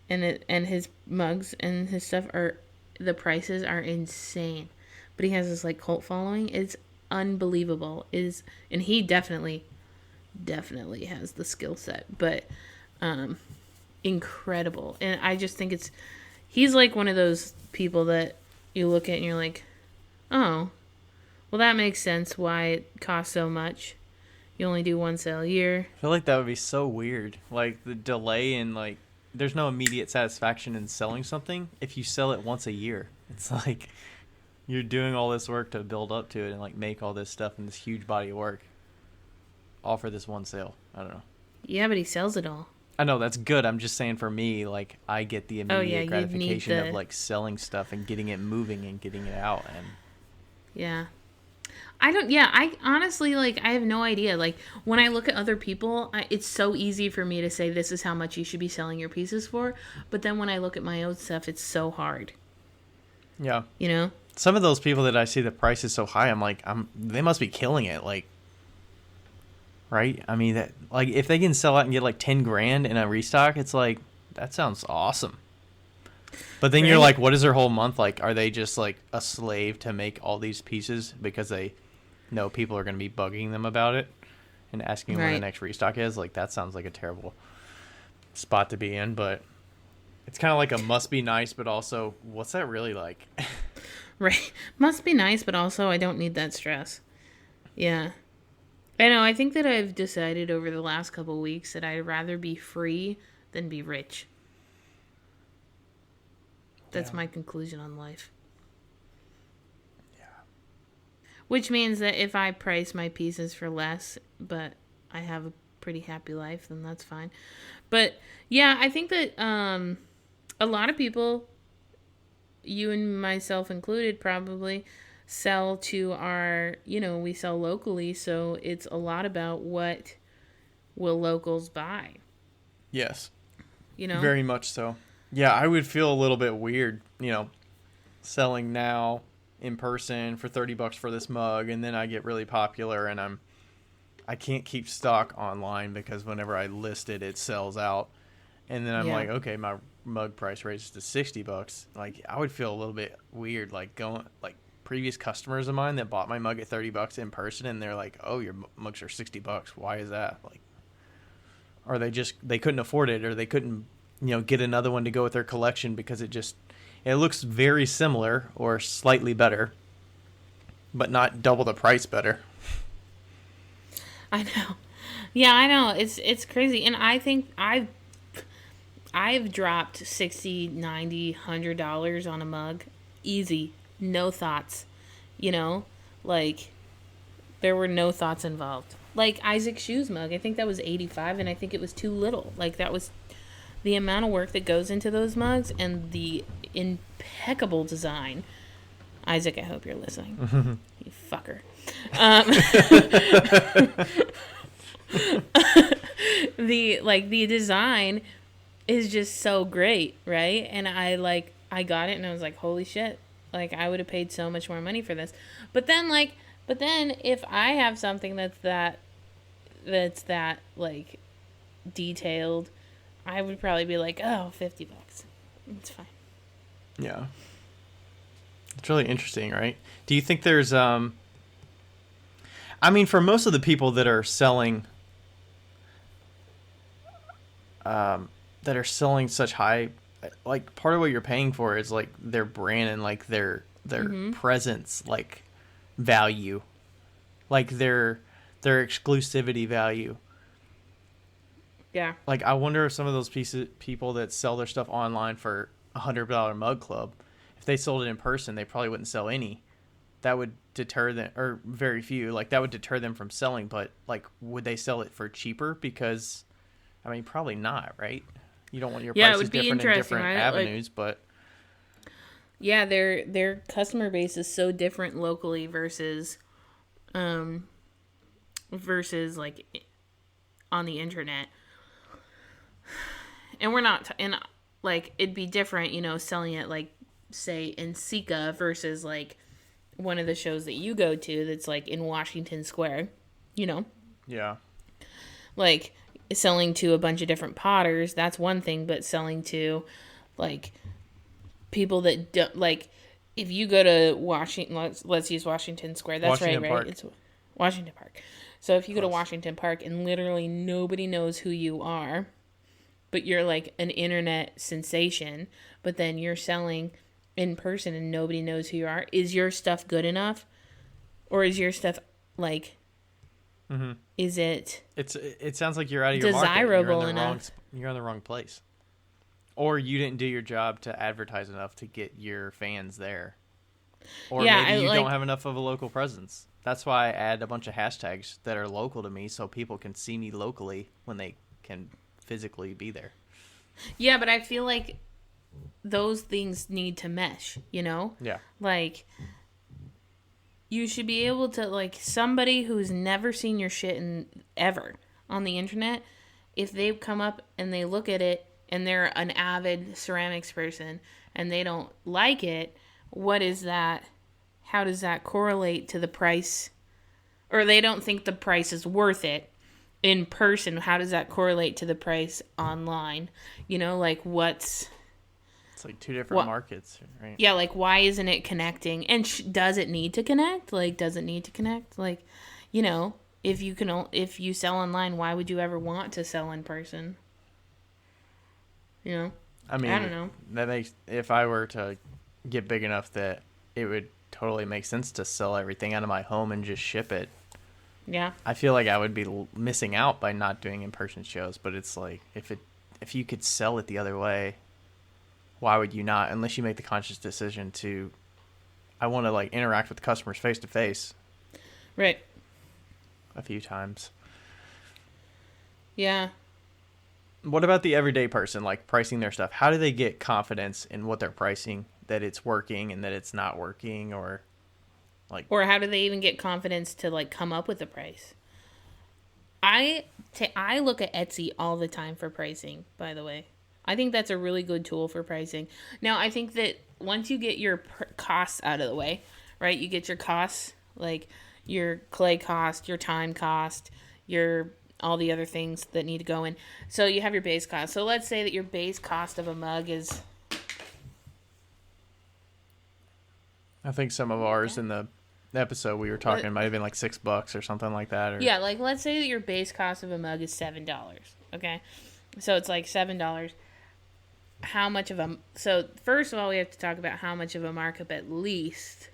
And his mugs and his stuff are, the prices are insane. But he has this like cult following. It's unbelievable. And he definitely has the skill set, but incredible. And I just think he's like one of those people that you look at and you're like, oh, well, that makes sense why it costs so much. You only do one sale a year. I feel like that would be so weird. Like the delay in like, there's no immediate satisfaction in selling something if you sell it once a year. It's like you're doing all this work to build up to it and like make all this stuff in this huge body of work. All for this one sale. I don't know. Yeah, but he sells it all. I know that's good. I'm just saying for me, like I get the immediate gratification of like selling stuff and getting it moving and getting it out. And yeah. I honestly, like, I have no idea. Like, when I look at other people, it's so easy for me to say this is how much you should be selling your pieces for. But then when I look at my own stuff, it's so hard. Yeah. You know? Some of those people that I see the price is so high, I'm like, they must be killing it. Like, right? I mean, that like if they can sell out and get like 10 grand in a restock, it's like, that sounds awesome. But then you're like, what is their whole month like? Are they just like a slave to make all these pieces because they know people are going to be bugging them about it and asking when the next restock is? Like, that sounds like a terrible spot to be in. But it's kind of like a must be nice, but also, what's that really like? Right. Must be nice, but also I don't need that stress. Yeah. I know. I think that I've decided over the last couple of weeks that I'd rather be free than be rich. That's my conclusion on life. Yeah. Which means that if I price my pieces for less, but I have a pretty happy life, then that's fine. But yeah, I think that a lot of people, you and myself included, probably sell to our, we sell locally, so it's a lot about what will locals buy. Yes. Very much so. Yeah, I would feel a little bit weird, selling now in person for $30 for this mug, and then I get really popular and I can't keep stock online because whenever I list it, it sells out. And then I'm like, okay, my mug price raises to $60. Like, I would feel a little bit weird, like previous customers of mine that bought my mug at $30 in person, and they're like, oh, your mugs are $60. Why is that? Like, or they couldn't afford it, or they couldn't get another one to go with their collection because it looks very similar or slightly better, but not double the price better. I know. Yeah, I know. It's crazy. And I think I've dropped $60, $90, $100 on a mug. Easy. No thoughts. Like, there were no thoughts involved. Like Isaac's shoes mug. I think that was $85, and I think it was too little. Like, that was the amount of work that goes into those mugs and the impeccable design. Isaac, I hope you're listening. You fucker. The design is just so great, right? And I got it and I was like, holy shit. Like, I would have paid so much more money for this. But then if I have something that's that like detailed, I would probably be like, oh, $50. It's fine. Yeah. It's really interesting, right? Do you think there's for most of the people that are selling such high, like, part of what you're paying for is like their brand and like their presence, like value, like their exclusivity value. Yeah. Like, I wonder if some of those people that sell their stuff online for $100 mug club, if they sold it in person, they probably wouldn't sell any. That would deter them, or very few. Like, that would deter them from selling. But like, would they sell it for cheaper? Because, probably not, right? You don't want your prices different in different avenues, but Yeah, their customer base is so different locally versus like on the internet. And we're not and like it'd be different, selling it like say in Sika versus like one of the shows that you go to that's like in Washington Square, you know? Yeah. Like selling to a bunch of different potters, that's one thing, but selling to like people that don't like if you go to Washington, let's use Washington Square. That's Washington right? Park. It's Washington Park. So if you go to Close. Washington Park and literally nobody knows who you are, but you're like an internet sensation, but then you're selling in person and nobody knows who you are, is your stuff good enough? Or is your stuff like is it It sounds like you're out of your market. desirable You're in the enough? You're in the wrong place. Or you didn't do your job to advertise enough to get your fans there. Or Yeah, maybe you I, don't like- have enough of a local presence. That's why I add a bunch of hashtags that are local to me so people can see me locally when they can physically be there. Yeah, but I feel like those things need to mesh, Yeah. Like you should be able to like somebody who's never seen your shit ever on the internet, if they come up and they look at it and they're an avid ceramics person and they don't like it, what is that? How does that correlate to the price? Or they don't think the price is worth it in person. How does that correlate to the price online? Like what's... It's like two different markets, right? Yeah, like why isn't it connecting? And does it need to connect? Like, does it need to connect? Like, if you sell online, why would you ever want to sell in person? I mean, I don't know. That makes if I were to get big enough that it would totally make sense to sell everything out of my home and just ship it. Yeah. I feel like I would be missing out by not doing in-person shows, but it's like if you could sell it the other way, why would you not? Unless you make the conscious decision to, I want to like interact with the customers face to face Right. a few times. Yeah. What about the everyday person, like pricing their stuff? How do they get confidence in what they're pricing, that it's working and that it's not working, or like? Or how do they even get confidence to like come up with a price? I look at Etsy all the time for pricing, by the way. I think that's a really good tool for pricing. Now, I think that once you get your costs out of the way, right? You get your costs, like your clay cost, your time cost, your all the other things that need to go in. So you have your base cost. So let's say that your base cost of a mug is... I think some of ours in the episode we were talking might have been like $6 or something like that. Or... Yeah, like let's say that your base cost of a mug is $7. Okay, so it's like $7. How much of a... So first of all, we have to talk about how much of a markup at least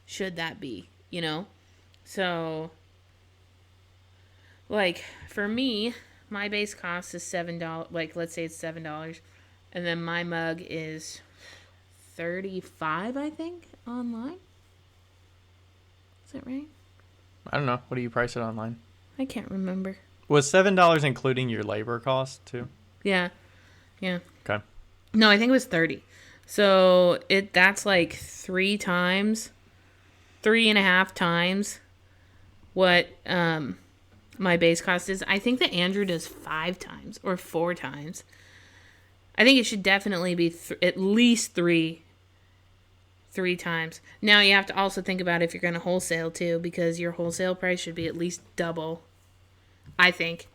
should that be, So, like, for me, my base cost is $7. Like, let's say it's $7. And then my mug is $35, I think, online. Is that right? I don't know. What do you price it online? I can't remember. Was $7 including your labor cost too? Yeah. Okay. No, I think it was 30. So that's like 3.5 times what my base cost is. I think that Andrew does 5 times or 4 times. I think it should definitely be at least three times. Now you have to also think about if you're going to wholesale too, because your wholesale price should be at least double. I think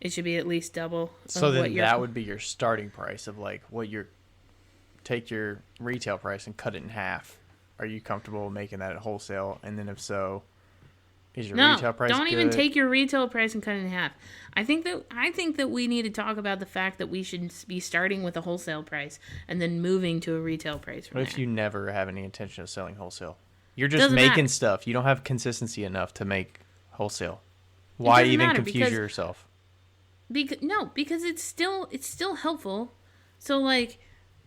it should be at least double. So then that would be your starting price of like what take your retail price and cut it in half. Are you comfortable making that at wholesale? And then if so, is your retail price don't good? even take your retail price and cut it in half. I think that we need to talk about the fact that we should be starting with a wholesale price and then moving to a retail price. What if you never have any intention of selling wholesale? You're just Doesn't making matter. stuff. You don't have consistency enough to make wholesale. Why even matter confuse yourself? Because it's still helpful. So like,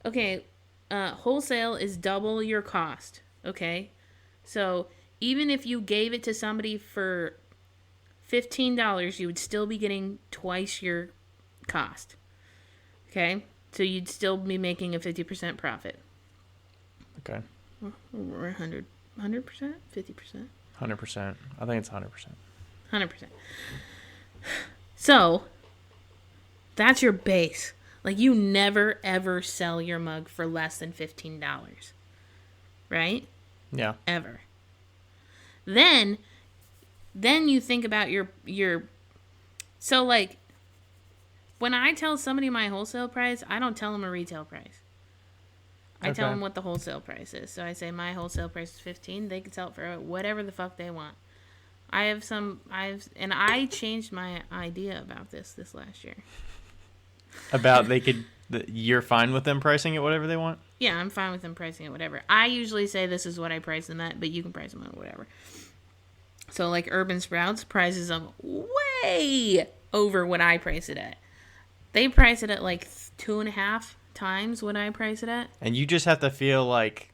okay, wholesale is double your cost. Okay, so even if you gave it to somebody for $15, you would still be getting twice your cost. Okay, so you'd still be making a 50% profit. Okay. Or 100%? 50%? 100%. I think it's 100%. 100%. So, that's your base. Like, you never, ever sell your mug for less than $15. Right? Yeah. Ever. Then you think about your so, like, when I tell somebody my wholesale price, I don't tell them a retail price. I tell them what the wholesale price is. So I say my wholesale price is $15. They can sell it for whatever the fuck they want. And I changed my idea about this last year. About you're fine with them pricing it whatever they want? Yeah, I'm fine with them pricing it whatever. I usually say this is what I price them at, but you can price them at whatever. So, like, Urban Sprouts prices them way over what I price it at. They price it at like 2.5 times what I price it at. And you just have to feel like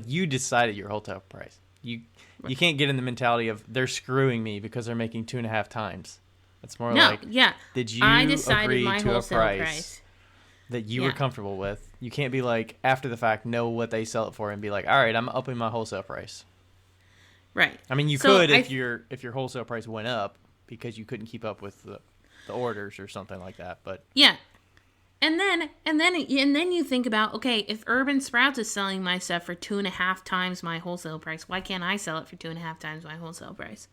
you decided your wholesale price. You can't get in the mentality of they're screwing me because they're making 2.5 times. It's more did you agree to a price that you were comfortable with? You can't be like, after the fact, know what they sell it for and be like, all right, I'm upping my wholesale price. Right. I mean, you could if your wholesale price went up because you couldn't keep up with the orders or something like that, but yeah. And then you think about, okay, if Urban Sprouts is selling my stuff for 2.5 times my wholesale price, why can't I sell it for 2.5 times my wholesale price?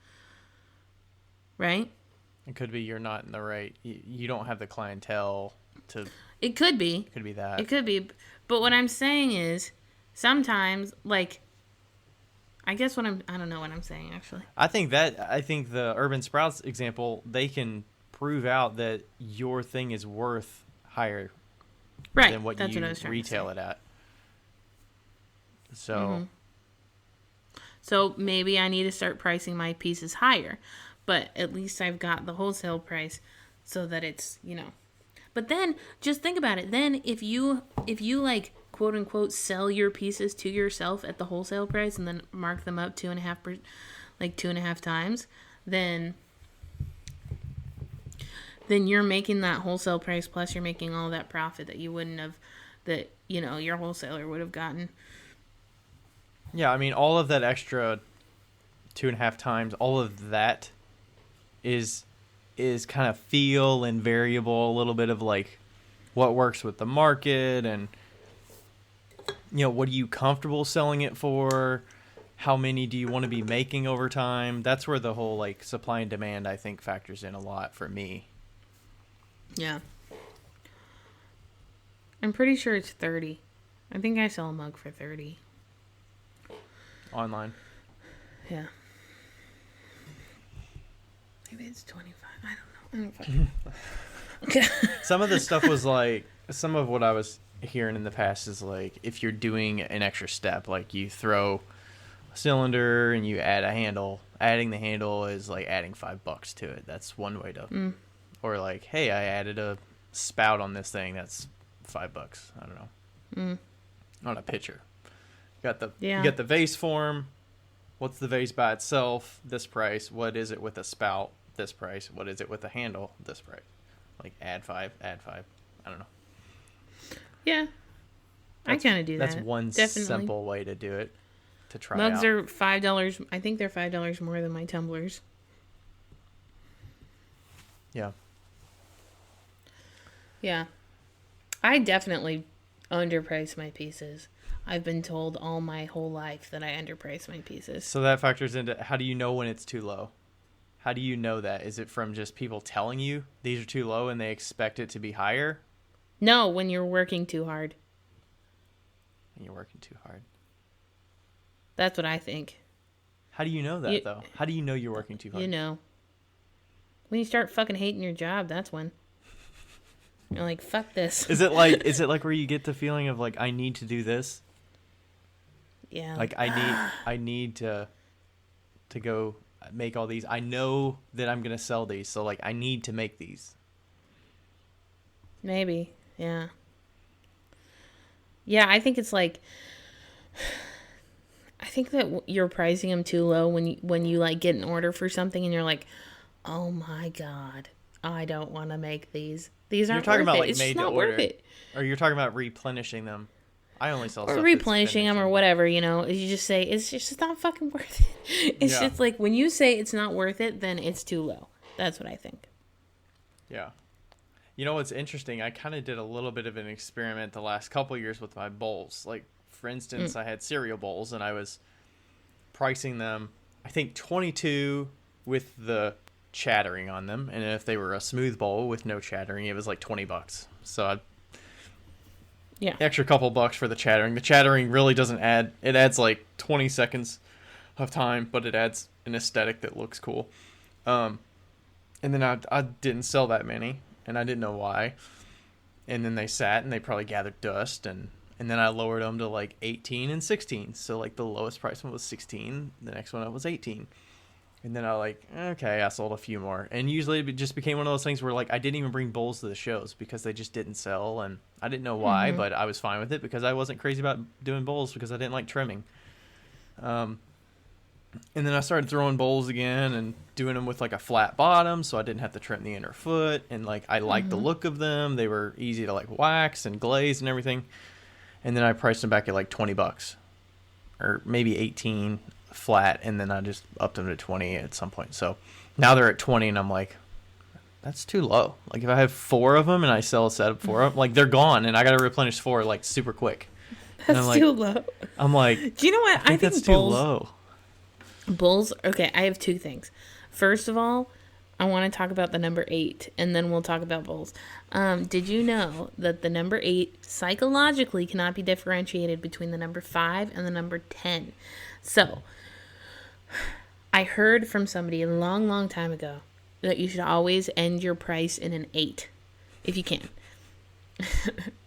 Right? It could be you're not in the right. You don't have the clientele to. It could be. It could be that. It could be, but what I'm saying is, sometimes, like, I don't know what I'm saying actually. I think the Urban Sprouts example, they can prove out that your thing is worth higher than what you retail it at. So So maybe I need to start pricing my pieces higher, but at least I've got the wholesale price so that it's, But then just think about it. Then if you like, quote unquote, sell your pieces to yourself at the wholesale price and then mark them up 2.5 times, then you're making that wholesale price plus you're making all that profit that you wouldn't have, that, your wholesaler would have gotten. Yeah, I mean, all of that extra 2.5 times, all of that is kind of feel and variable, a little bit of like what works with the market and, what are you comfortable selling it for? How many do you want to be making over time? That's where the whole like supply and demand, I think, factors in a lot for me. Yeah. I'm pretty sure it's 30. I think I sell a mug for 30. Online. Yeah. Maybe it's 25. I don't know. Okay. Some of the stuff was like, some of what I was hearing in the past is like, if you're doing an extra step, like you throw a cylinder and you add a handle, adding the handle is like adding $5 to it. That's one way to, or like, hey, I added a spout on this thing. That's $5. I don't know. On a pitcher. You got the vase form. What's the vase by itself? This price. What is it with a spout? This price. What is it with a handle? This price. Like add 5. I don't know. Yeah. I kind of do that. That's one simple way to do it. To try Mugs out. are $5. I think they're $5 more than my tumblers. Yeah. Yeah. I definitely underprice my pieces. I've been told all my whole life that I underprice my pieces. So that factors into, how do you know when it's too low? How do you know that? Is it from just people telling you these are too low and they expect it to be higher? No, when you're working too hard. And you're working too hard. That's what I think. How do you know that, though? How do you know you're working too hard? When you start fucking hating your job, that's when. You're like, fuck this. Is it like where you get the feeling of like, I need to do this? Yeah. Like I need to go make all these. I know that I'm going to sell these, so like I need to make these. Maybe. Yeah. Yeah, I think it's like, I think that you're pricing them too low when you like get an order for something and you're like, oh my God, I don't want to make these. These aren't worth it. It's just not worth it. Or you're talking about replenishing them. I only sell or stuff that's replenishing them finished. or whatever, you know, you just say it's just not fucking worth it. It's Yeah. just like when you say it's not worth it, then it's too low. That's what I think. Yeah. You know what's interesting? I kind of did a little bit of an experiment the last couple years with my bowls. Like, for instance, I had cereal bowls, and I was pricing them, I think 22 with the chattering on them, and if they were a smooth bowl with no chattering, it was like $20. So I Yeah. extra couple bucks for the chattering. The chattering really doesn't add. It adds like 20 seconds of time, but it adds an aesthetic that looks cool. And then I didn't sell that many, and I didn't know why. And then they sat, and they probably gathered dust, and then I lowered them to like 18 and 16. So like the lowest price one was 16. The next one up was 18. And then I sold a few more. And usually it just became one of those things where like I didn't even bring bowls to the shows because they just didn't sell. And I didn't know why, but I was fine with it because I wasn't crazy about doing bowls because I didn't like trimming. And then I started throwing bowls again and doing them with like a flat bottom so I didn't have to trim the inner foot. And like I liked the look of them. They were easy to like wax and glaze and everything. And then I priced them back at like $20 or maybe 18 flat, and then I just upped them to 20 at some point. So now they're at 20, and I'm like, that's too low. Like if I have 4 of them and I sell a set of 4 of them, like they're gone, and I got to replenish 4 like super quick. That's like, too low. I'm like, Do you know what? I think that's too low. Bulls. Okay, I have 2 things. First of all, I want to talk about the number 8, and then we'll talk about bulls. Did you know that the number 8 psychologically cannot be differentiated between the number 5 and the number 10? So, I heard from somebody a long, long time ago that you should always end your price in an 8, if you can.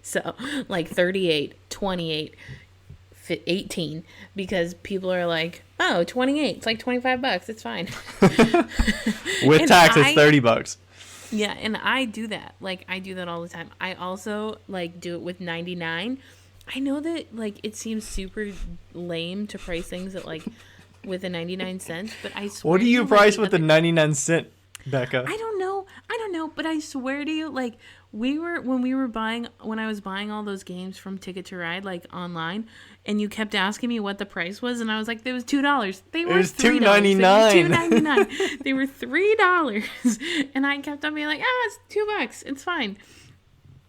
So, like 38, 28, 18, because people are like, oh, 28, it's like $25, it's fine. With And tax, it's $30. Yeah, and I do that. Like, I do that all the time. I also, like, do it with 99. I know that, like, it seems super lame to price things at, like, with a 99 cents, but I swear What do to you like, price with the 99-cent, Becca? I don't know, but I swear to you, like, when I was buying all those games from Ticket to Ride, like, online, and you kept asking me what the price was, and I was like, it was $2. They were $2.99. They were $3. And I kept on being like, it's $2. It's fine.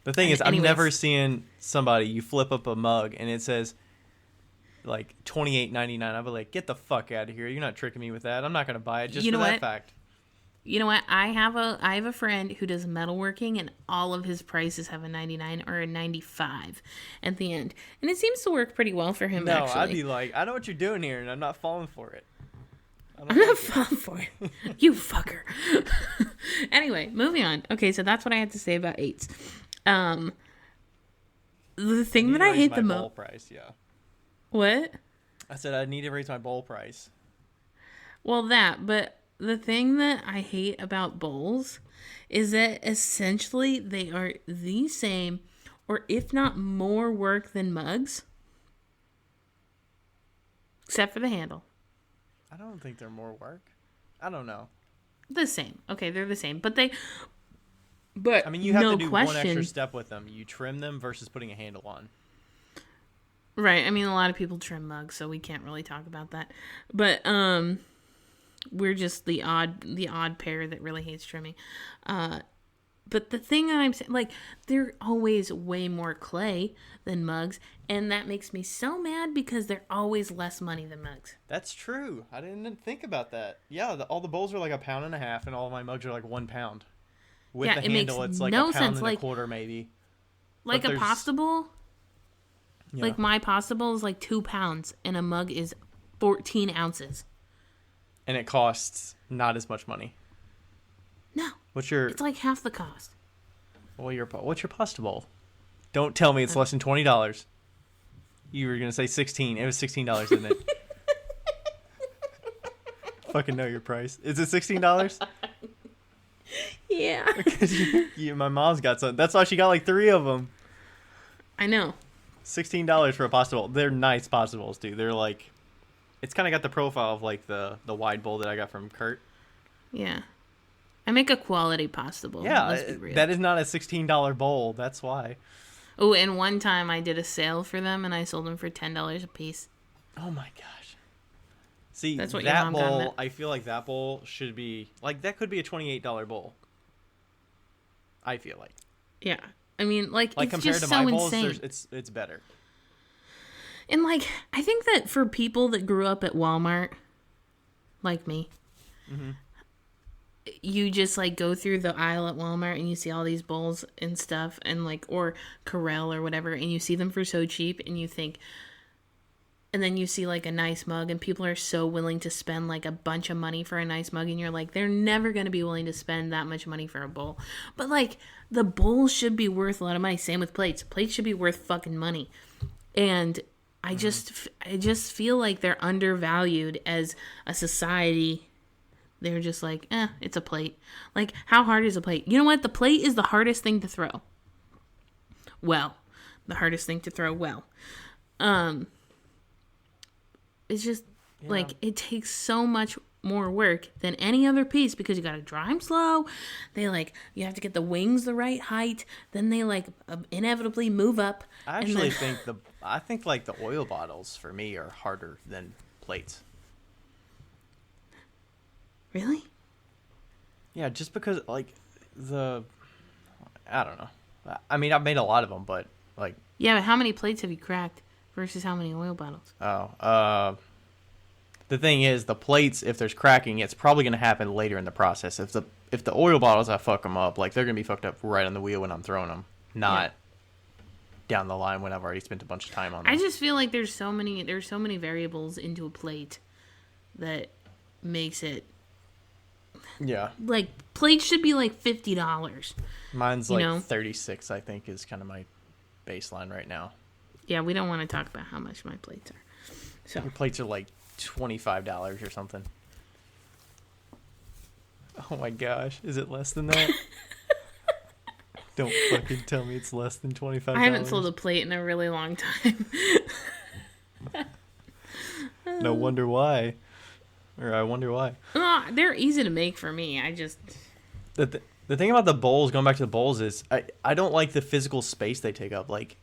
The thing is, anyways. I'm never seeing somebody, you flip up a mug, and it says, like, $28.99. I'll be like, get the fuck out of here. You're not tricking me with that. I'm not going to buy it just for that fact. You know what? I have a friend who does metalworking, and all of his prices have a 99 or a 95 at the end, and it seems to work pretty well for him. No, actually. I'd be like, I know what you're doing here, and I'm not falling for it. I'm not falling for it. You fucker. Anyway, moving on. Okay, so that's what I had to say about 8s. The thing that I hate the most. Price, yeah. What? I said I need to raise my bowl price. Well, but the thing that I hate about bowls is that essentially they are the same, or if not more work than mugs, except for the handle. I don't think they're more work. I don't know. The same. Okay, they're the same, but I mean, you have to do one extra step with them. You trim them versus putting a handle on. Right. I mean, a lot of people trim mugs, so we can't really talk about that. But we're just the odd pair that really hates trimming. But the thing that I'm saying, like, they're always way more clay than mugs, and that makes me so mad because they're always less money than mugs. That's true. I didn't think about that. Yeah, all the bowls are like 1.5 pounds, and all of my mugs are like 1 pound. With the handle, it's like no 1.25 sense. pounds maybe. Like a pasta bowl. Yeah. Like my pasta bowl is like 2 pounds, and a mug is 14 ounces. And it costs not as much money. No. It's like half the cost. What's your pasta bowl? Don't tell me it's less than $20. You were gonna say 16. It was $16, isn't it? Fucking know your price. Is it $16? Yeah. My mom's got some. That's why she got like 3 of them. I know. $16 for a pasta bowl. They're nice pasta bowls, dude. They're like, it's kind of got the profile of like the wide bowl that I got from Kurt. Yeah. I make a quality pasta bowl. Yeah, let's be real. that is not a $16 bowl. That's why. Oh, and one time I did a sale for them and I sold them for $10 a piece. Oh my gosh. See, That's what your that mom got bowl, them at. I feel like that bowl should be, like, that could be a $28 bowl. I feel like. Yeah. I mean, like it's compared just to so my bowls, insane. it's better. And, like, I think that for people that grew up at Walmart, like me, you just, like, go through the aisle at Walmart and you see all these bowls and stuff and, like, or Corel or whatever, and you see them for so cheap and you think, and then you see, like, a nice mug and people are so willing to spend, like, a bunch of money for a nice mug and you're like, they're never going to be willing to spend that much money for a bowl. But, like, the bowl should be worth a lot of money. Same with plates. Plates should be worth fucking money. And I just feel like they're undervalued as a society. They're just like, it's a plate. Like, how hard is a plate? You know what? The plate is the hardest thing to throw. Well, the hardest thing to throw well. It's just, like, it takes so much more work than any other piece because you gotta dry them slow. They, like, you have to get the wings the right height. Then they, like, inevitably move up. I actually think like the oil bottles for me are harder than plates. Really? Yeah, just because like I don't know. I mean, I've made a lot of them, but like. Yeah, but how many plates have you cracked versus how many oil bottles? The thing is, the plates, if there's cracking, it's probably going to happen later in the process. If the oil bottles, I fuck them up, like they're going to be fucked up right on the wheel when I'm throwing them, not down the line when I've already spent a bunch of time on them. I just feel like there's so many variables into a plate that makes it. Yeah. Like, plates should be like $50. Mine's like 36, I think, is kind of my baseline right now. Yeah, we don't want to talk about how much my plates are. So your plates are like $25 or something. Oh my gosh, is it less than that? Don't fucking tell me it's less than $25. I haven't sold a plate in a really long time. No wonder why. Or I wonder why. They're easy to make for me. I just... The thing about the bowls, going back to the bowls, is I don't like the physical space they take up. Like,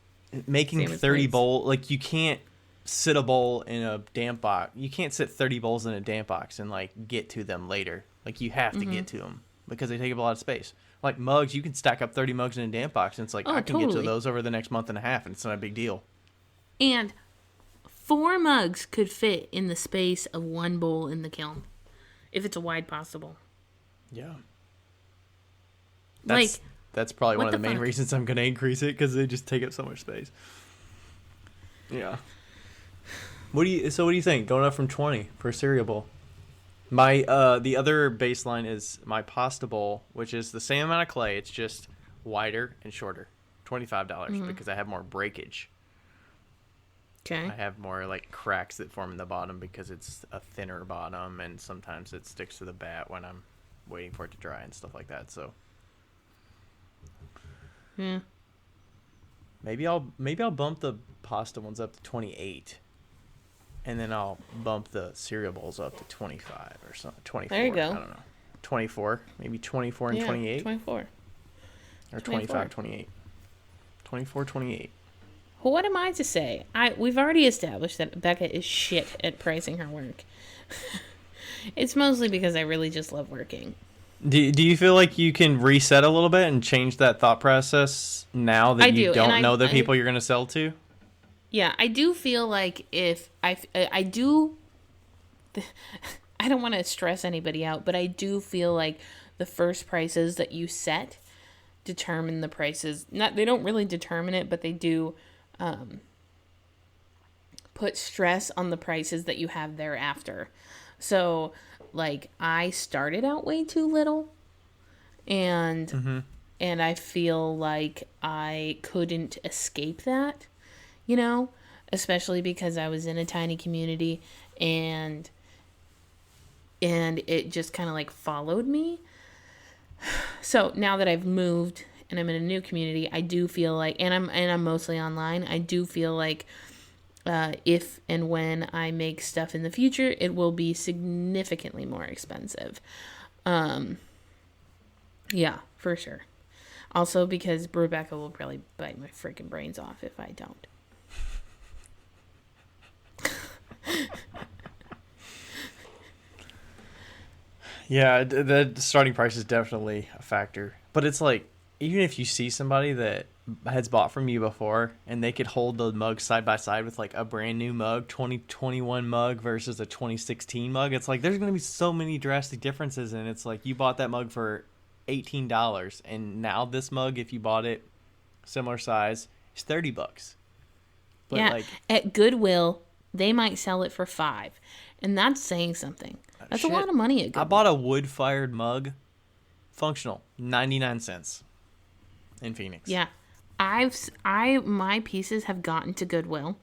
making 30 bowl, like, you can't sit a bowl in a damp box. You can't sit 30 bowls in a damp box and, like, get to them later. Like, you have to get to them because they take up a lot of space. Like, mugs, you can stack up 30 mugs in a damp box, and it's like, I can get to those over the next month and a half, and it's not a big deal. And 4 mugs could fit in the space of 1 bowl in the kiln, if it's a wide possible. Yeah. That's probably one of the main reasons I'm going to increase it, because they just take up so much space. Yeah. What do you think? Going up from 20 for a cereal bowl. My the other baseline is my pasta bowl, which is the same amount of clay. It's just wider and shorter. $25 because I have more breakage. Okay. I have more like cracks that form in the bottom because it's a thinner bottom, and sometimes it sticks to the bat when I'm waiting for it to dry and stuff like that. So. Yeah. Maybe I'll bump the pasta ones up to 28. And then I'll bump the cereal bowls up to 25 or something. 24. There you go. I don't know. 24. Maybe 24 and 28. 24. Or 25, 28. 24, 28. Well, what am I to say? We've already established that Becca is shit at pricing her work. It's mostly because I really just love working. Do you feel like you can reset a little bit and change that thought process now that you don't know the people you're going to sell to? Yeah, I do feel like if I do, I don't want to stress anybody out, but I do feel like the first prices that you set determine the prices. They don't really determine it, but they do put stress on the prices that you have thereafter. So, like, I started out way too little, and I feel like I couldn't escape that. You know, especially because I was in a tiny community and it just kind of like followed me. So now that I've moved and I'm in a new community, I do feel like, and I'm mostly online, I do feel like if and when I make stuff in the future, it will be significantly more expensive. Yeah, for sure. Also because Rebecca will probably bite my freaking brains off if I don't. Yeah, the starting price is definitely a factor. But it's like, even if you see somebody that has bought from you before and they could hold the mug side by side with like a brand new mug, 2021 mug versus a 2016 mug, it's like there's going to be so many drastic differences. And it's like you bought that mug for $18 and now this mug, if you bought it similar size, is $30. But yeah, like at Goodwill, they might sell it for $5, and that's saying something. That's a lot of money at Goodwill. I bought a wood-fired mug, functional, 99 cents in Phoenix. Yeah, my pieces have gotten to Goodwill,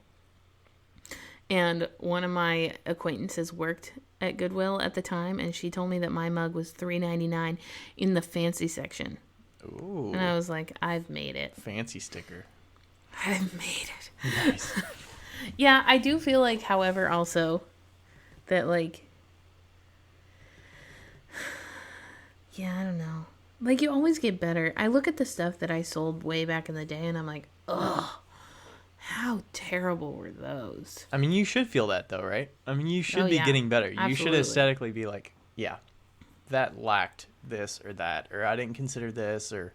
and one of my acquaintances worked at Goodwill at the time, and she told me that my mug was $3.99 in the fancy section. Ooh. And I was like, I've made it. Fancy sticker. I've made it. Nice. Yeah, I do feel like, however, also that like, yeah, I don't know. Like, you always get better. I look at the stuff that I sold way back in the day, and I'm like, ugh, how terrible were those? I mean, you should feel that, though, right? I mean, you should be yeah. getting better. You should Absolutely. aesthetically be like, yeah, that lacked this or that, or I didn't consider this, or...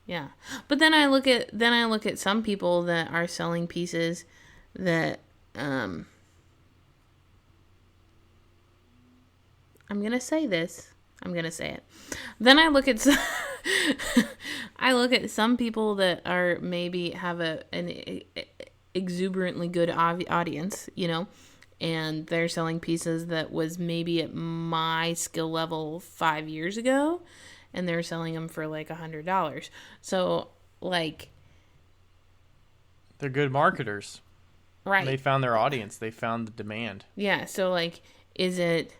Yeah. But then I look at some people that are selling pieces that, I'm going to say this. I'm going to say it. Then I look at I look at some people that are maybe have an exuberantly good audience, you know, and they're selling pieces that was maybe at my skill level 5 years ago, and they're selling them for like $100. So, like, they're good marketers. right. They found their audience. They found the demand. Yeah, so like, is it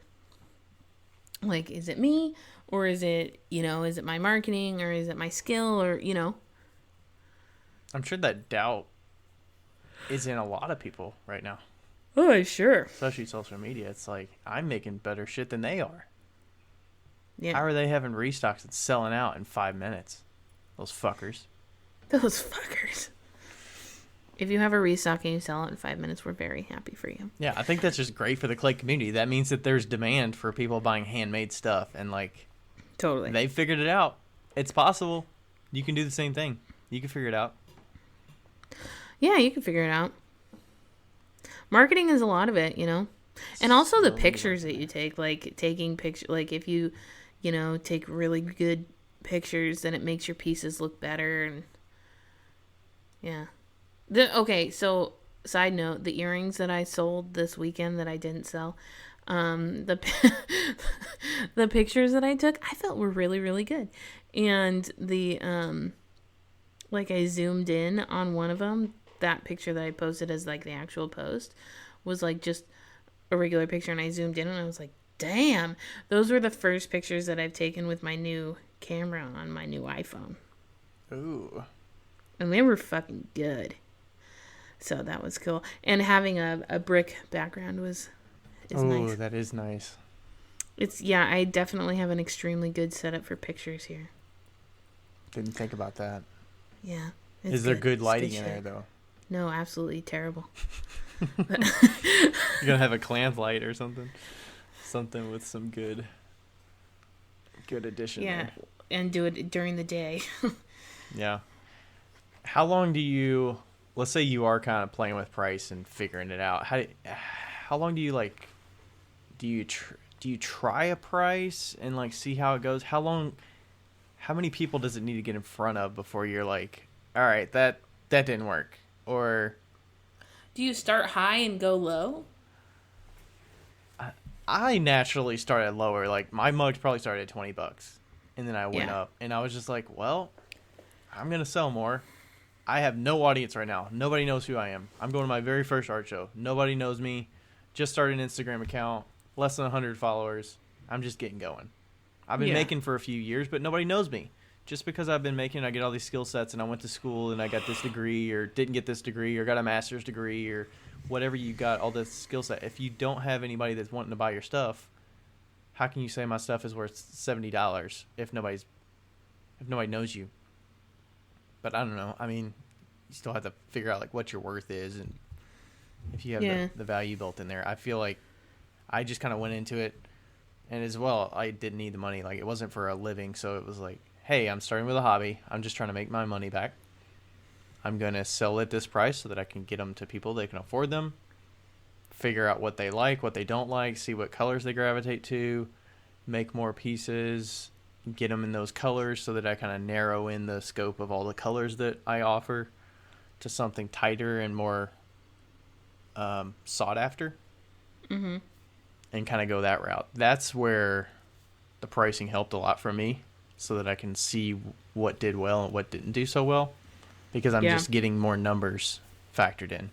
me, or is it, you know, is it my marketing, or is it my skill, or, you know? I'm sure that doubt is in a lot of people right now. Oh, sure. Especially social media. It's like, I'm making better shit than they are. Yeah. How are they having restocks and selling out in 5 minutes? Those fuckers. Those fuckers. If you have a restock and you sell it in 5 minutes, we're very happy for you. Yeah, I think that's just great for the clay community. That means that there's demand for people buying handmade stuff, and like, Totally. they figured it out. It's possible. You can do the same thing. You can figure it out. Yeah, you can figure it out. Marketing is a lot of it, you know? And also the So pictures that you take, like taking pictures, like if you know, take really good pictures, then it makes your pieces look better. And yeah. Okay, so side note, the earrings that I sold this weekend that I didn't sell, the the pictures that I took, I felt were really, really good. And the like, I zoomed in on one of them. That picture that I posted as like the actual post was like just a regular picture, and I zoomed in and I was like, damn, those were the first pictures that I've taken with my new camera on my new iPhone. Ooh. And they were fucking good. So that was cool. And having a brick background is nice. Oh, that is nice. Yeah, I definitely have an extremely good setup for pictures here. Didn't think about that. Yeah. Is there good It's lighting good in shit. there, though? No, absolutely terrible. You're going to have a clamp light or something? Something with some good addition Yeah, there. and do it during the day. Yeah. How long do you... Let's say you are kind of playing with price and figuring it out. How long do you like? Do you try a price and like see how it goes? How many people does it need to get in front of before you're like, all right, that didn't work? Or Do you start high and go low? I naturally started lower. Like my mugs probably started at $20, and then I went Yeah. up, and I was just like, well, I'm gonna sell more. I have no audience right now. Nobody knows who I am. I'm going to my very first art show. Nobody knows me. Just started an Instagram account. Less than 100 followers. I'm just getting going. I've been making for a few years, but nobody knows me. Just because I've been making, I get all these skill sets, and I went to school, and I got this degree, or didn't get this degree, or got a master's degree, or whatever you got, all this skill set. If you don't have anybody that's wanting to buy your stuff, how can you say my stuff is worth $70 if nobody knows you? But I don't know. I mean, you still have to figure out like what your worth is, and if you have Yeah. the value built in there. I feel like I just kind of went into it, and as well, I didn't need the money. Like, it wasn't for a living, so it was like, hey, I'm starting with a hobby. I'm just trying to make my money back. I'm going to sell at this price so that I can get them to people that can afford them, figure out what they like, what they don't like, see what colors they gravitate to, make more pieces, get them in those colors so that I kind of narrow in the scope of all the colors that I offer to something tighter and more sought after, Mm-hmm. and kind of go that route. That's where the pricing helped a lot for me, so that I can see what did well and what didn't do so well, because I'm just getting more numbers factored in.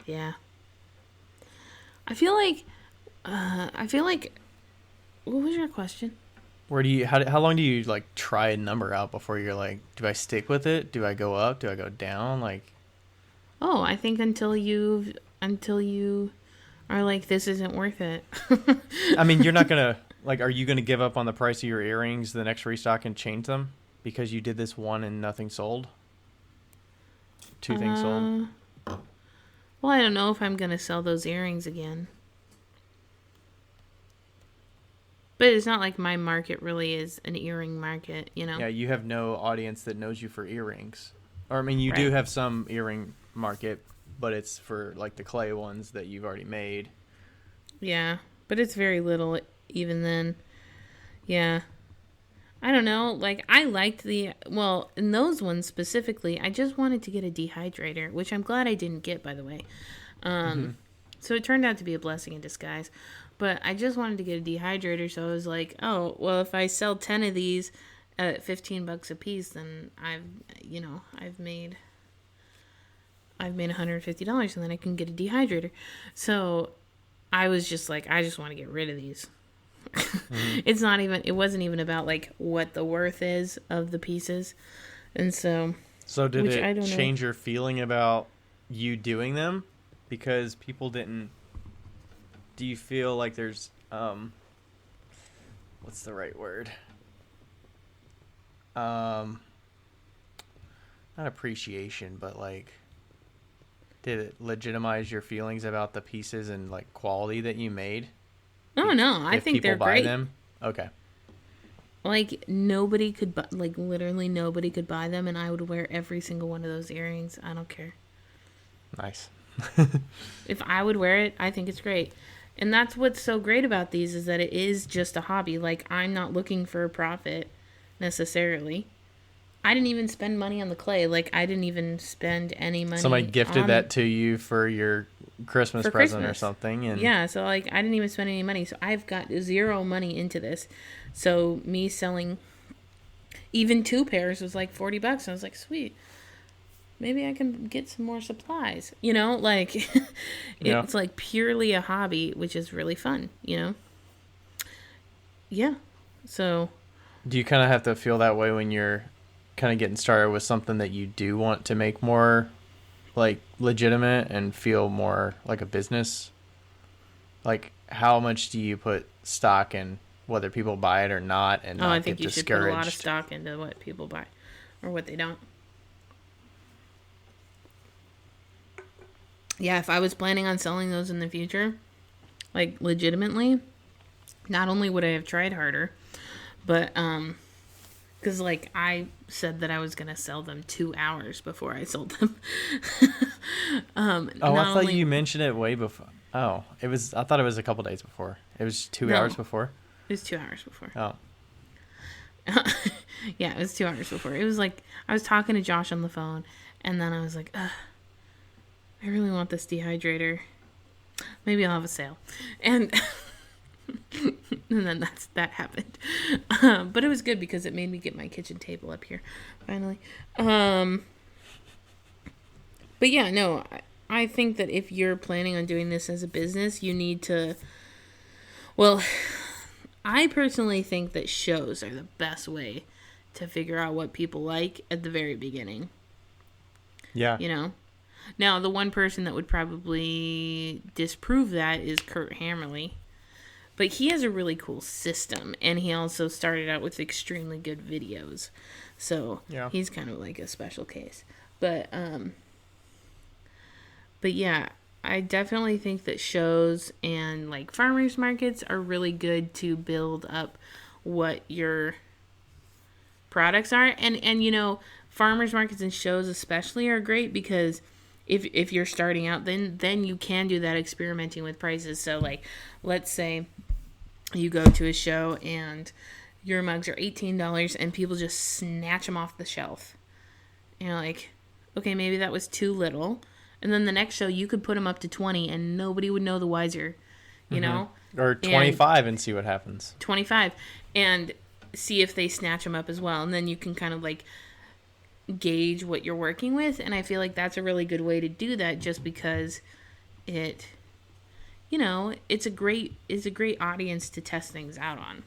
Yeah. I feel like what was your question? Where do you how long do you like try a number out before you're like, do I stick with it? Do I go up? Do I go down? Like, Oh, I think until you are like, this isn't worth it. I mean, you're not gonna like, are you gonna give up on the price of your earrings the next restock and change them because you did this one and nothing sold? Two things sold. Well, I don't know if I'm gonna sell those earrings again. But it's not like my market really is an earring market, you know? Yeah, you have no audience that knows you for earrings. Or, I mean, you do Right. have some earring market, but it's for, like, the clay ones that you've already made. Yeah, but it's very little even then. Yeah. I don't know. Like, I liked well, in those ones specifically, I just wanted to get a dehydrator, which I'm glad I didn't get, by the way. So it turned out to be a blessing in disguise. But I just wanted to get a dehydrator, so I was like, oh, well, if I sell 10 of these at $15 a piece, then I've made $150, and then I can get a dehydrator. So I was just like, I just want to get rid of these. It wasn't even about like what the worth is of the pieces. And so did I it don't know. change your feeling about you doing them? Because people didn't... Do you feel like there's... what's the right word? Not appreciation, but like... Did it legitimize your feelings about the pieces and like quality that you made? Oh no, I think they're buy great. Them? Okay. Like nobody could buy, like literally nobody could buy them, and I would wear every single one of those earrings. I don't care. Nice. If I would wear it, I think it's great. And that's what's so great about these is that it is just a hobby. Like, I'm not looking for a profit necessarily. I didn't even spend money on the clay. Like, I didn't even spend any money. Somebody gifted that to you for your Christmas present or something. And yeah, so like I didn't even spend any money. So I've got zero money into this. So me selling even 2 pairs was like $40. I was like, sweet. Maybe I can get some more supplies. You know, like it's like purely a hobby, which is really fun, you know? Yeah. So do you kind of have to feel that way when you're kind of getting started with something that you do want to make more like legitimate and feel more like a business? Like, how much do you put stock in whether people buy it or not, and not I think get you should discouraged? put a lot of stock into what people buy or what they don't. Yeah, if I was planning on selling those in the future, like legitimately, not only would I have tried harder, but because like I said that I was gonna sell them 2 hours before I sold them. I thought you mentioned it way before. Oh, it was. I thought it was a couple days before. It was 2 hours before. It was 2 hours before. Oh. Yeah, it was 2 hours before. It was like I was talking to Josh on the phone, and then I was like, ugh. I really want this dehydrator. Maybe I'll have a sale. And then that happened. But it was good because it made me get my kitchen table up here finally. But yeah, no, I think that if you're planning on doing this as a business, you need to... Well, I personally think that shows are the best way to figure out what people like at the very beginning. Yeah. You know? Now, the one person that would probably disprove that is Kurt Hammerly. But he has a really cool system, and he also started out with extremely good videos. So Yeah. he's kind of like a special case. But yeah, I definitely think that shows and like farmers markets are really good to build up what your products are. And you know, farmers markets and shows especially are great because if you're starting out, then you can do that experimenting with prices. So like, let's say you go to a show and your mugs are $18 and people just snatch them off the shelf. And you're like, okay, maybe that was too little. And then the next show you could put them up to 20 and nobody would know the wiser, you know? Or 25 and see what happens. 25 and see if they snatch them up as well. And then you can kind of like gauge what you're working with. And I feel like that's a really good way to do that just because it, you know, it's a great audience to test things out on.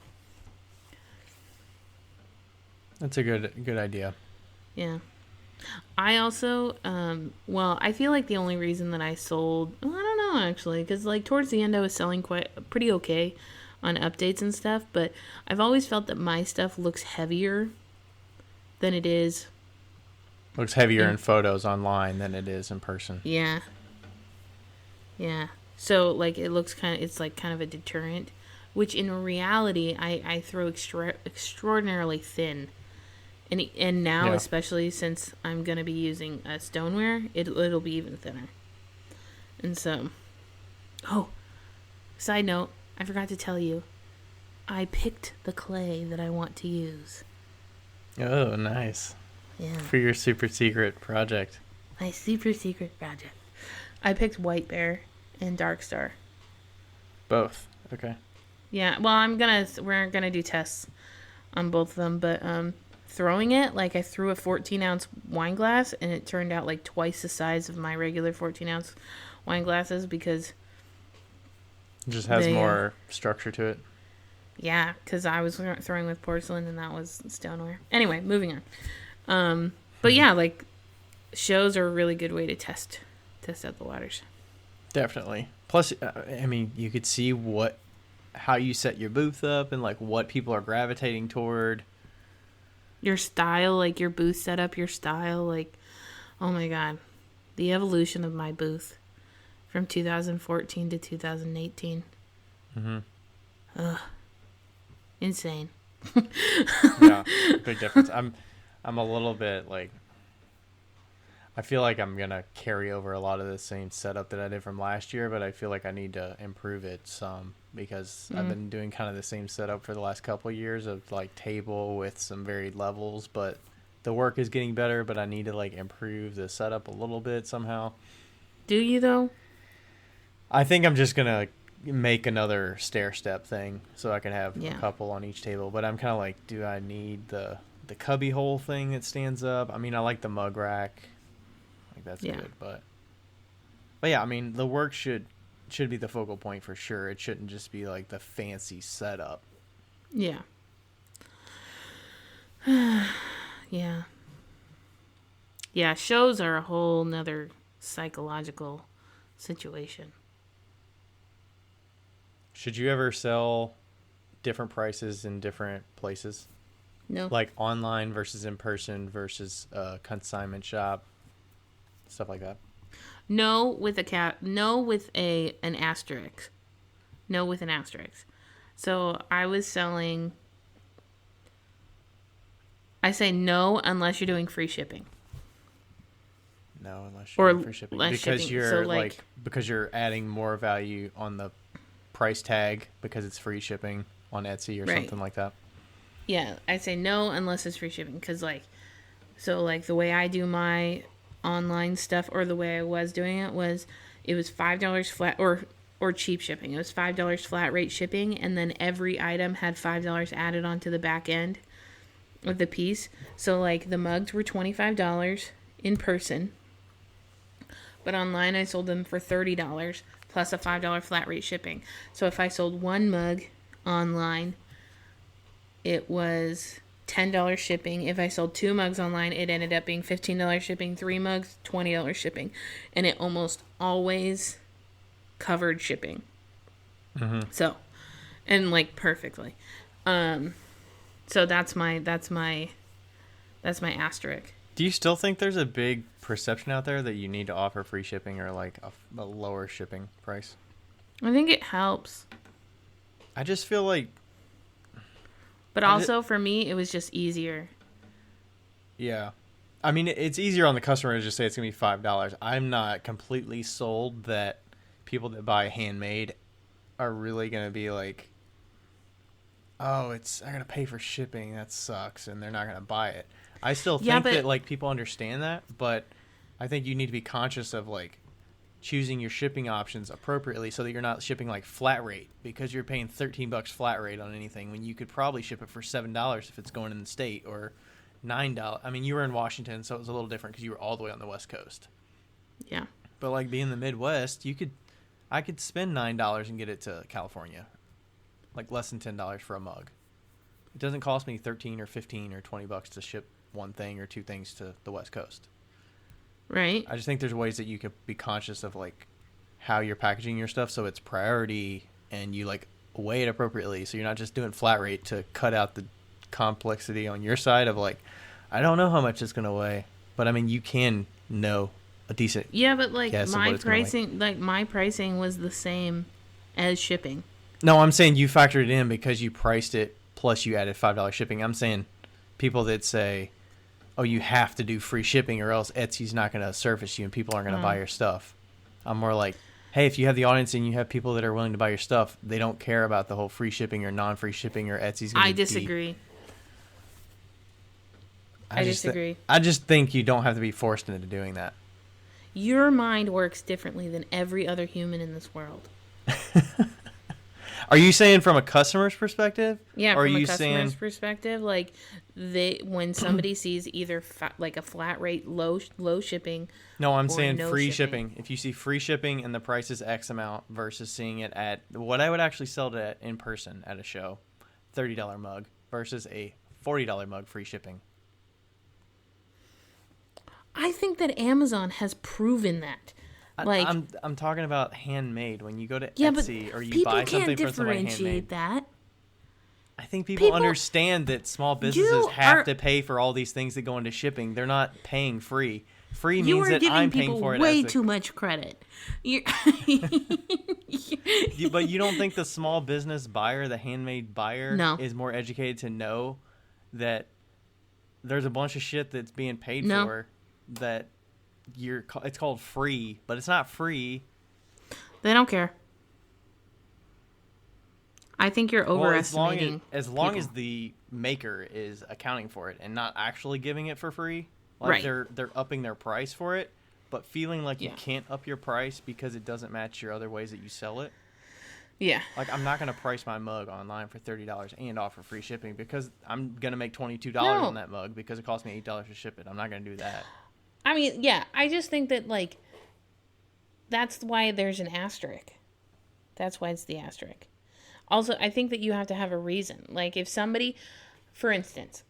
That's a good idea. Yeah. I also, I feel like the only reason that I sold, well, I don't know actually, because like towards the end I was selling pretty okay on updates and stuff, but I've always felt that my stuff looks heavier than it is. Looks heavier in photos online than it is in person. Yeah. Yeah. So like it looks it's like kind of a deterrent, which in reality I throw extraordinarily thin. And now, especially since I'm going to be using stoneware, it'll be even thinner. And so, side note, I forgot to tell you, I picked the clay that I want to use. Oh, nice. Yeah. For your super secret project. My super secret project. I picked White Bear and Dark Star. Both. Okay. Yeah, well, we're gonna do tests on both of them, but throwing it, like I threw a 14-ounce wine glass and it turned out like twice the size of my regular 14-ounce wine glasses because it just has more structure to it. Yeah, because I was throwing with porcelain and that was stoneware. Anyway, moving on. But yeah, like shows are a really good way to test out the waters. Definitely. Plus, I mean, you could see how you set your booth up and like what people are gravitating toward. Your style, like your booth setup, your style, like, oh my God. The evolution of my booth from 2014 to 2018. Mm-hmm. Ugh. Insane. Yeah, big difference. I'm a little bit like, I feel like I'm going to carry over a lot of the same setup that I did from last year, but I feel like I need to improve it some because I've been doing kind of the same setup for the last couple of years of like table with some varied levels, but the work is getting better, but I need to like improve the setup a little bit somehow. Do you though? I think I'm just going to make another stair step thing so I can have a couple on each table, but I'm kind of like, do I need the cubby hole thing that stands up? I mean, I like the mug rack. Like that's good, but yeah, I mean, the work should be the focal point for sure. It shouldn't just be like the fancy setup. Yeah. Yeah. Yeah, shows are a whole nother psychological situation. Should you ever sell different prices in different places? No. Like online versus in person versus consignment shop, stuff like that? No with an asterisk. No with an asterisk. So I was selling. I say no unless you're doing free shipping. No, unless you're doing free shipping less because shipping. you're So because you're adding more value on the price tag because it's free shipping on Etsy or something like that. Yeah, I say no unless it's free shipping because the way I do my online stuff or the way I was doing it was $5 flat or cheap shipping. It was $5 flat rate shipping, and then every item had $5 added onto the back end of the piece. So like the mugs were $25 in person, but online I sold them for $30 plus a $5 flat rate shipping. So if I sold one mug online, it was $10 shipping. If I sold 2 mugs online, it ended up being $15 shipping. 3 mugs, $20 shipping. And it almost always covered shipping. Mm-hmm. So, and like perfectly. So that's my asterisk. Do you still think there's a big perception out there that you need to offer free shipping or like a lower shipping price? I think it helps, I just feel like, but also for me, it was just easier. yeah. I mean, it's easier on the customer to just say it's going to be $5. I'm not completely sold that people that buy handmade are really going to be like, oh, I got to pay for shipping. That sucks. And they're not going to buy it. I still think that like people understand that, but I think you need to be conscious of like choosing your shipping options appropriately so that you're not shipping like flat rate, because you're paying $13 flat rate on anything when you could probably ship it for $7 if it's going in the state, or $9. I mean, you were in Washington, so it was a little different because you were all the way on the West Coast. Yeah. But like being in the Midwest, I could spend $9 and get it to California, like less than $10 for a mug. It doesn't cost me 13 or 15 or $20 to ship one thing or two things to the West Coast. Right. I just think there's ways that you could be conscious of like how you're packaging your stuff so it's priority and you like weigh it appropriately, so you're not just doing flat rate to cut out the complexity on your side of like, I don't know how much it's gonna weigh, but I mean you can know a decent but like my pricing was the same as shipping. No, I'm saying you factored it in because you priced it plus you added $5 shipping. I'm saying people that say, oh, you have to do free shipping or else Etsy's not going to service you and people aren't going to buy your stuff. I'm more like, hey, if you have the audience and you have people that are willing to buy your stuff, they don't care about the whole free shipping or non-free shipping or Etsy's going to I disagree. I disagree. I just think you don't have to be forced into doing that. Your mind works differently than every other human in this world. Are you saying from a customer's perspective? Yeah, from a customer's perspective, like when somebody sees either like a flat rate low shipping. No, I'm saying free shipping. If you see free shipping and the price is X amount versus seeing it at what I would actually sell it at in person at a show, $30 mug versus a $40 mug free shipping. I think that Amazon has proven that. Like I'm talking about handmade. When you go to Etsy or you buy something from somebody handmade, that. I think people understand that small businesses have to pay for all these things that go into shipping. They're not paying free. Free means that I'm paying for it. Way too much credit. But you don't think the small business buyer, the handmade buyer, is more educated to know that there's a bunch of shit that's being paid for that it's called free, but it's not free. They don't care. I think you're overestimating. As long as the maker is accounting for it and not actually giving it for free, like they're upping their price for it, but feeling like you can't up your price because it doesn't match your other ways that you sell it. Yeah. Like I'm not going to price my mug online for $30 and offer free shipping because I'm going to make $22 on that mug because it cost me $8 to ship it. I'm not going to do that. I mean, yeah, I just think that, like, that's why there's an asterisk. That's why it's the asterisk. Also, I think that you have to have a reason. Like, if somebody, for instance,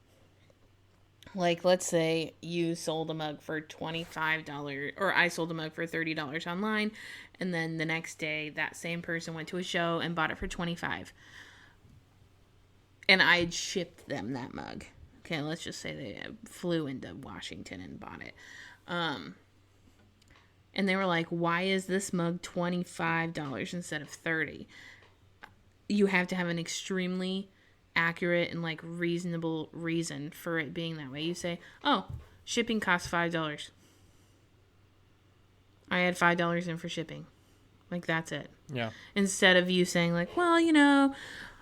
like, let's say you sold a mug for $25, or I sold a mug for $30 online, and then the next day, that same person went to a show and bought it for $25. And I had shipped them that mug. Okay, let's just say they flew into Washington and bought it. And they were like, why is this mug $25 instead of $30? You have to have an extremely accurate and like reasonable reason for it being that way. You say, oh, shipping costs $5. I had $5 in for shipping. Like, that's it. Yeah. Instead of you saying like, well, you know,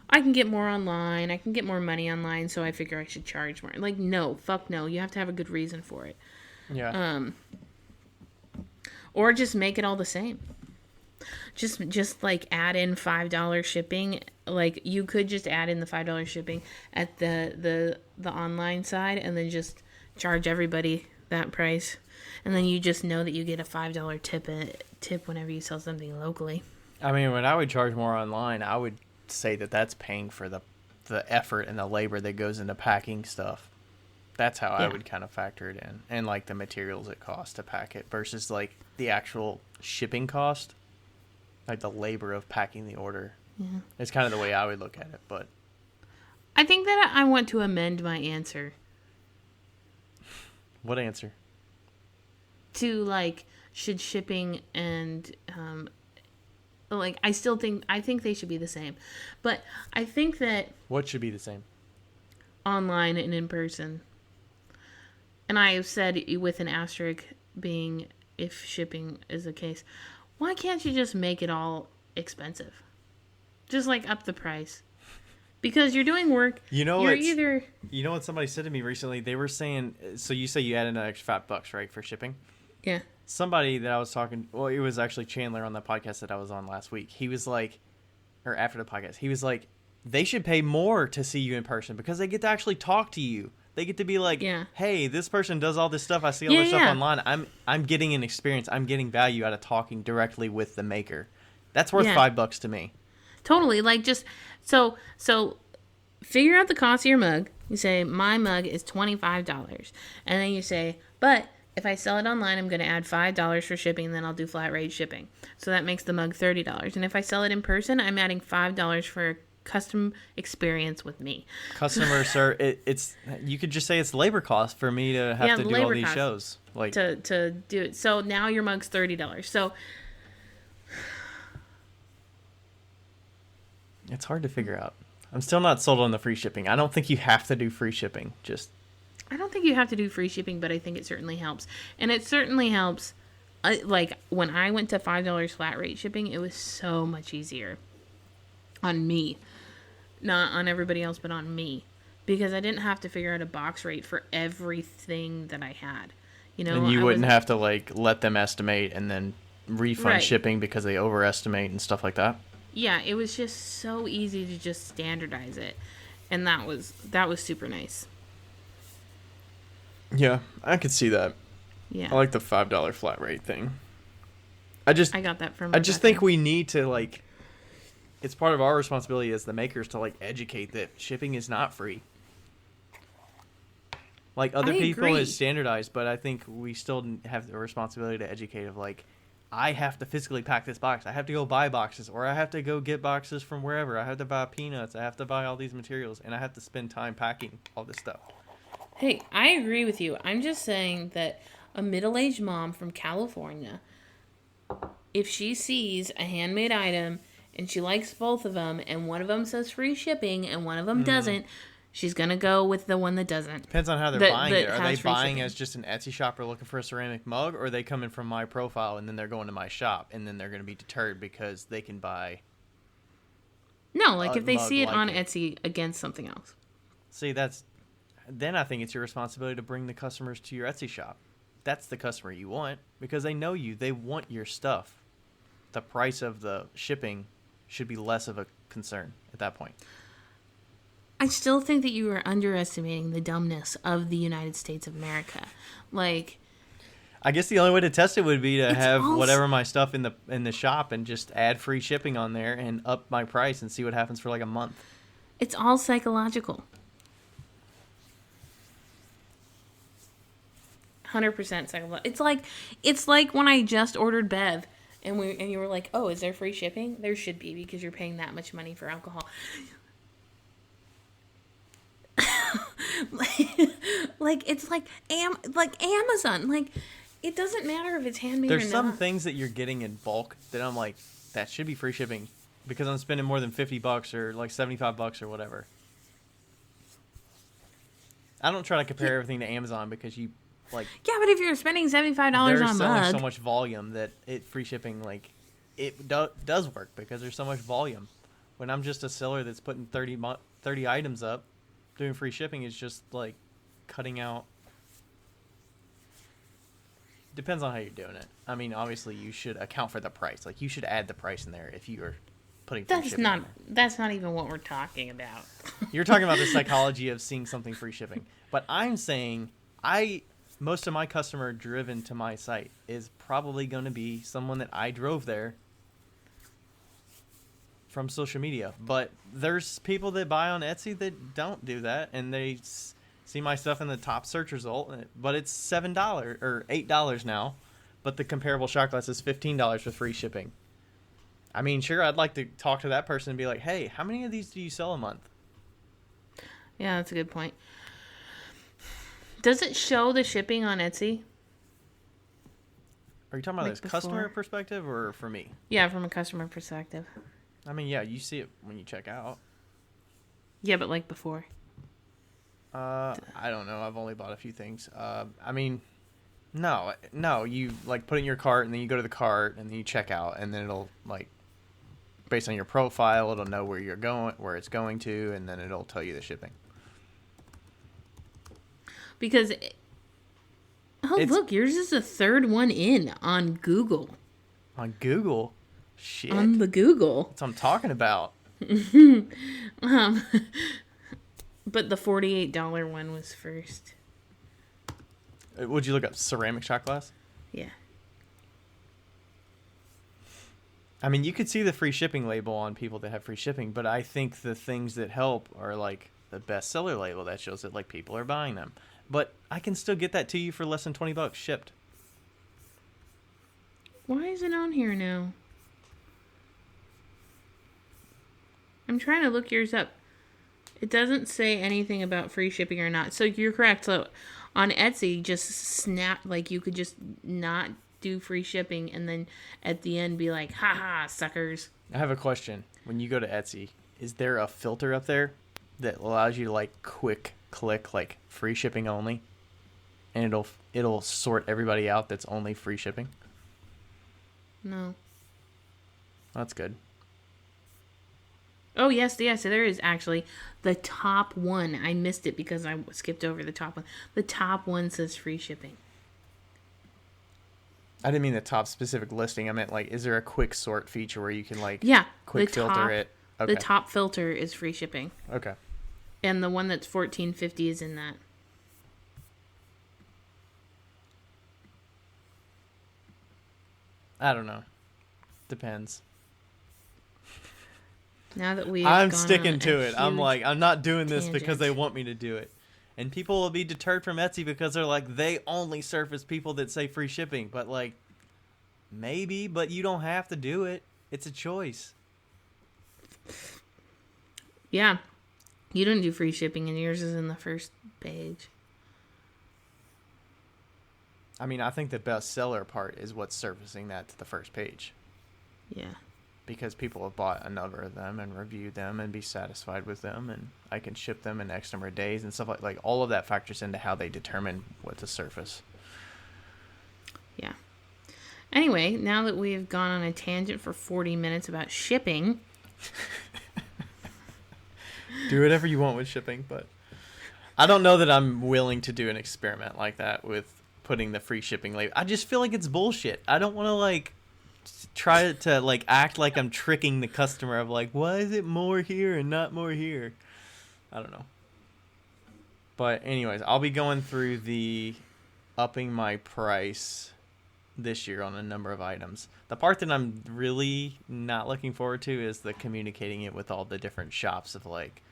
I can get more online. I can get more money online, so I figure I should charge more. Like, no, fuck no. You have to have a good reason for it. Yeah. Or just make it all the same. Just like add in $5 shipping. Like, you could just add in the $5 shipping at the online side and then just charge everybody that price. And then you just know that you get a $5 tip whenever you sell something locally. I mean, when I would charge more online, I would say that that's paying for the effort and the labor that goes into packing stuff. That's how I would kind of factor it in. And like the materials it costs to pack it versus like the actual shipping cost, like the labor of packing the order. Yeah. It's kind of the way I would look at it, but I think that I want to amend my answer what answer? to like, should shipping and like, I think they should be the same, but I think that What should be the same? online and in person, and I have said with an asterisk being if shipping is the case, why can't you just make it all expensive? Just like up the price. Because you're doing work. You know you're what? either You know what somebody said to me recently? They were saying, so you say you add an extra $5, right, for shipping? yeah. Somebody that I was talking, well, it was actually Chandler on the podcast that I was on last week. He was like, or after the podcast, he was like, they should pay more to see you in person because they get to actually talk to you. They get to be like, Yeah. hey, this person does all this stuff. I see all this stuff online. I'm getting an experience. I'm getting value out of talking directly with the maker. That's worth $5 to me. Totally. Like, just so figure out the cost of your mug. You say my mug is $25, and then you say, but if I sell it online, I'm going to add $5 for shipping, and then I'll do flat rate shipping. So that makes the mug $30. And if I sell it in person, I'm adding $5 for a custom experience with me. Customer service. It's you could just say it's labor cost for me to have to do all these shows. Like to do it. So now your mug's $30. So it's hard to figure out. I'm still not sold on the free shipping. I don't think you have to do free shipping. I don't think you have to do free shipping, but I think it certainly helps. And it certainly helps. Like, when I went to $5 flat rate shipping, it was so much easier on me. Not on everybody else, but on me. Because I didn't have to figure out a box rate for everything that I had. You know, and you wouldn't have to, like, let them estimate and then refund Right. shipping because they overestimate and stuff like that. Yeah, it was just so easy to just standardize it. And that was super nice. Yeah, I could see that. Yeah. I like the $5 flat rate thing. I got that from I just think we need to, like, it's part of our responsibility as the makers to, like, educate that shipping is not free. Like, other I people agree. is standardized, but I think we still have the responsibility to educate of, like, I have to physically pack this box. I have to go buy boxes, or I have to go get boxes from wherever. I have to buy peanuts. I have to buy all these materials, and I have to spend time packing all this stuff. Hey, I agree with you. I'm just saying that a middle-aged mom from California, if she sees a handmade item and she likes both of them, and one of them says free shipping and one of them doesn't, she's going to go with the one that doesn't. Depends on how they're buying that it. Are has they free buying shipping. as just an Etsy shopper looking for a ceramic mug, or are they coming from my profile and then they're going to my shop and then they're going to be deterred because they can buy... No, like if they mug see it like on it. Etsy against something else. See, then I think it's your responsibility to bring the customers to your Etsy shop. That's the customer you want because they know you. They want your stuff. The price of the shipping should be less of a concern at that point. I still think that you are underestimating the dumbness of the United States of America. Like, I guess the only way to test it would be to It's have also- whatever my stuff in the shop and just add free shipping on there and up my price and see what happens for like a month. it's all psychological. 100% psychological. It's like when I just ordered Bev and you were like, "Oh, is there free shipping?" There should be because you're paying that much money for alcohol. It's like Amazon. Like, it doesn't matter if it's handmade There's or some not. things that you're getting in bulk that I'm like, that should be free shipping because I'm spending more than $50 or like $75 or whatever. I don't try to compare everything to Amazon because you like Yeah, but if you're spending $75 they're on a selling mug, so much volume that free shipping like it does work because there's so much volume. When I'm just a seller that's putting 30 items up, doing free shipping is just like cutting out. Depends on how you're doing it. I mean, obviously you should account for the price. Like you should add the price in there if you are putting free shipping. that's not even what we're talking about. You're talking about the psychology of seeing something free shipping. But I'm saying most of my customer driven to my site is probably going to be someone that I drove there from social media. But there's people that buy on Etsy that don't do that, and they see my stuff in the top search result, but it's $7 or $8 now. But the comparable shot glass is $15 with free shipping. I mean, sure, I'd like to talk to that person and be like, hey, how many of these do you sell a month? Yeah, that's a good point. Does it show the shipping on Etsy? Are you talking about Like this customer before? perspective or for me? Yeah, from a customer perspective. I mean, yeah, you see it when you check out. Yeah, but like before. I don't know. I've only bought a few things. I mean, no. You like put it in your cart and then you go to the cart and then you check out and then it'll like, based on your profile, it'll know where you're going, where it's going to, and then it'll tell you the shipping. Because, It's look, yours is the third one in on Google. on Google. Shit. On the Google. That's what I'm talking about. But the $48 one was first. Would you look up ceramic shot glass? Yeah. I mean, you could see the free shipping label on people that have free shipping, but I think the things that help are like the bestseller label that shows that like people are buying them. But I can still get that to you for less than $20 shipped. Why is it on here now? I'm trying to look yours up. It doesn't say anything about free shipping or not. So you're correct. So on Etsy, just snap, like you could just not do free shipping and then at the end be like, haha, suckers. I have a question. When you go to Etsy, is there a filter up there that allows you to like quick click like free shipping only? And it'll sort everybody out that's only free shipping? No. That's good. Oh, yes, there is actually. The top one. I missed it because I skipped over the top one. The top one says free shipping. I didn't mean the top specific listing. I meant like, is there a quick sort feature where you can like Yeah, quick the top, filter it? Okay. The top filter is free shipping. Okay. And the one that's $14.50 is in that. I don't know. Depends. Now that we've I'm gone sticking on to a it. I'm huge like, I'm not doing this because tangent. they want me to do it. And people will be deterred from Etsy because they're like, they only surface people that say free shipping. But like, maybe, but you don't have to do it. It's a choice. Yeah. You don't do free shipping and yours is in the first page. I mean, I think the bestseller part is what's surfacing that to the first page. Yeah. Because people have bought a number of them and reviewed them and be satisfied with them, and I can ship them in X number of days and stuff like all of that factors into how they determine what to surface. Yeah. Anyway, now that we've gone on a tangent for 40 minutes about shipping. Do whatever you want with shipping, but I don't know that I'm willing to do an experiment like that with putting the free shipping label. I just feel like it's bullshit. I don't want to like try to like act like I'm tricking the customer of like, why is it more here and not more here? I don't know. But anyways, I'll be going through the upping my price this year on a number of items. The part that I'm really not looking forward to is the communicating it with all the different shops of like,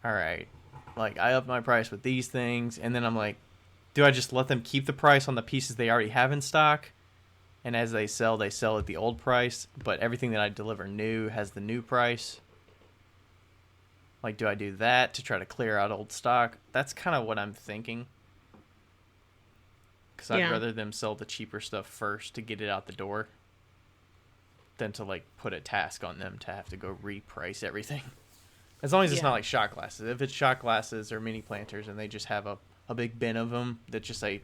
all right, like I upped my price with these things, and then I'm like, do I just let them keep the price on the pieces they already have in stock? And as they sell at the old price, but everything that I deliver new has the new price. Like, do I do that to try to clear out old stock? That's kind of what I'm thinking. Because I'd rather them sell the cheaper stuff first to get it out the door than to, like, put a task on them to have to go reprice everything. As long as it's not like shot glasses. If it's shot glasses or mini planters and they just have a big bin of them that just say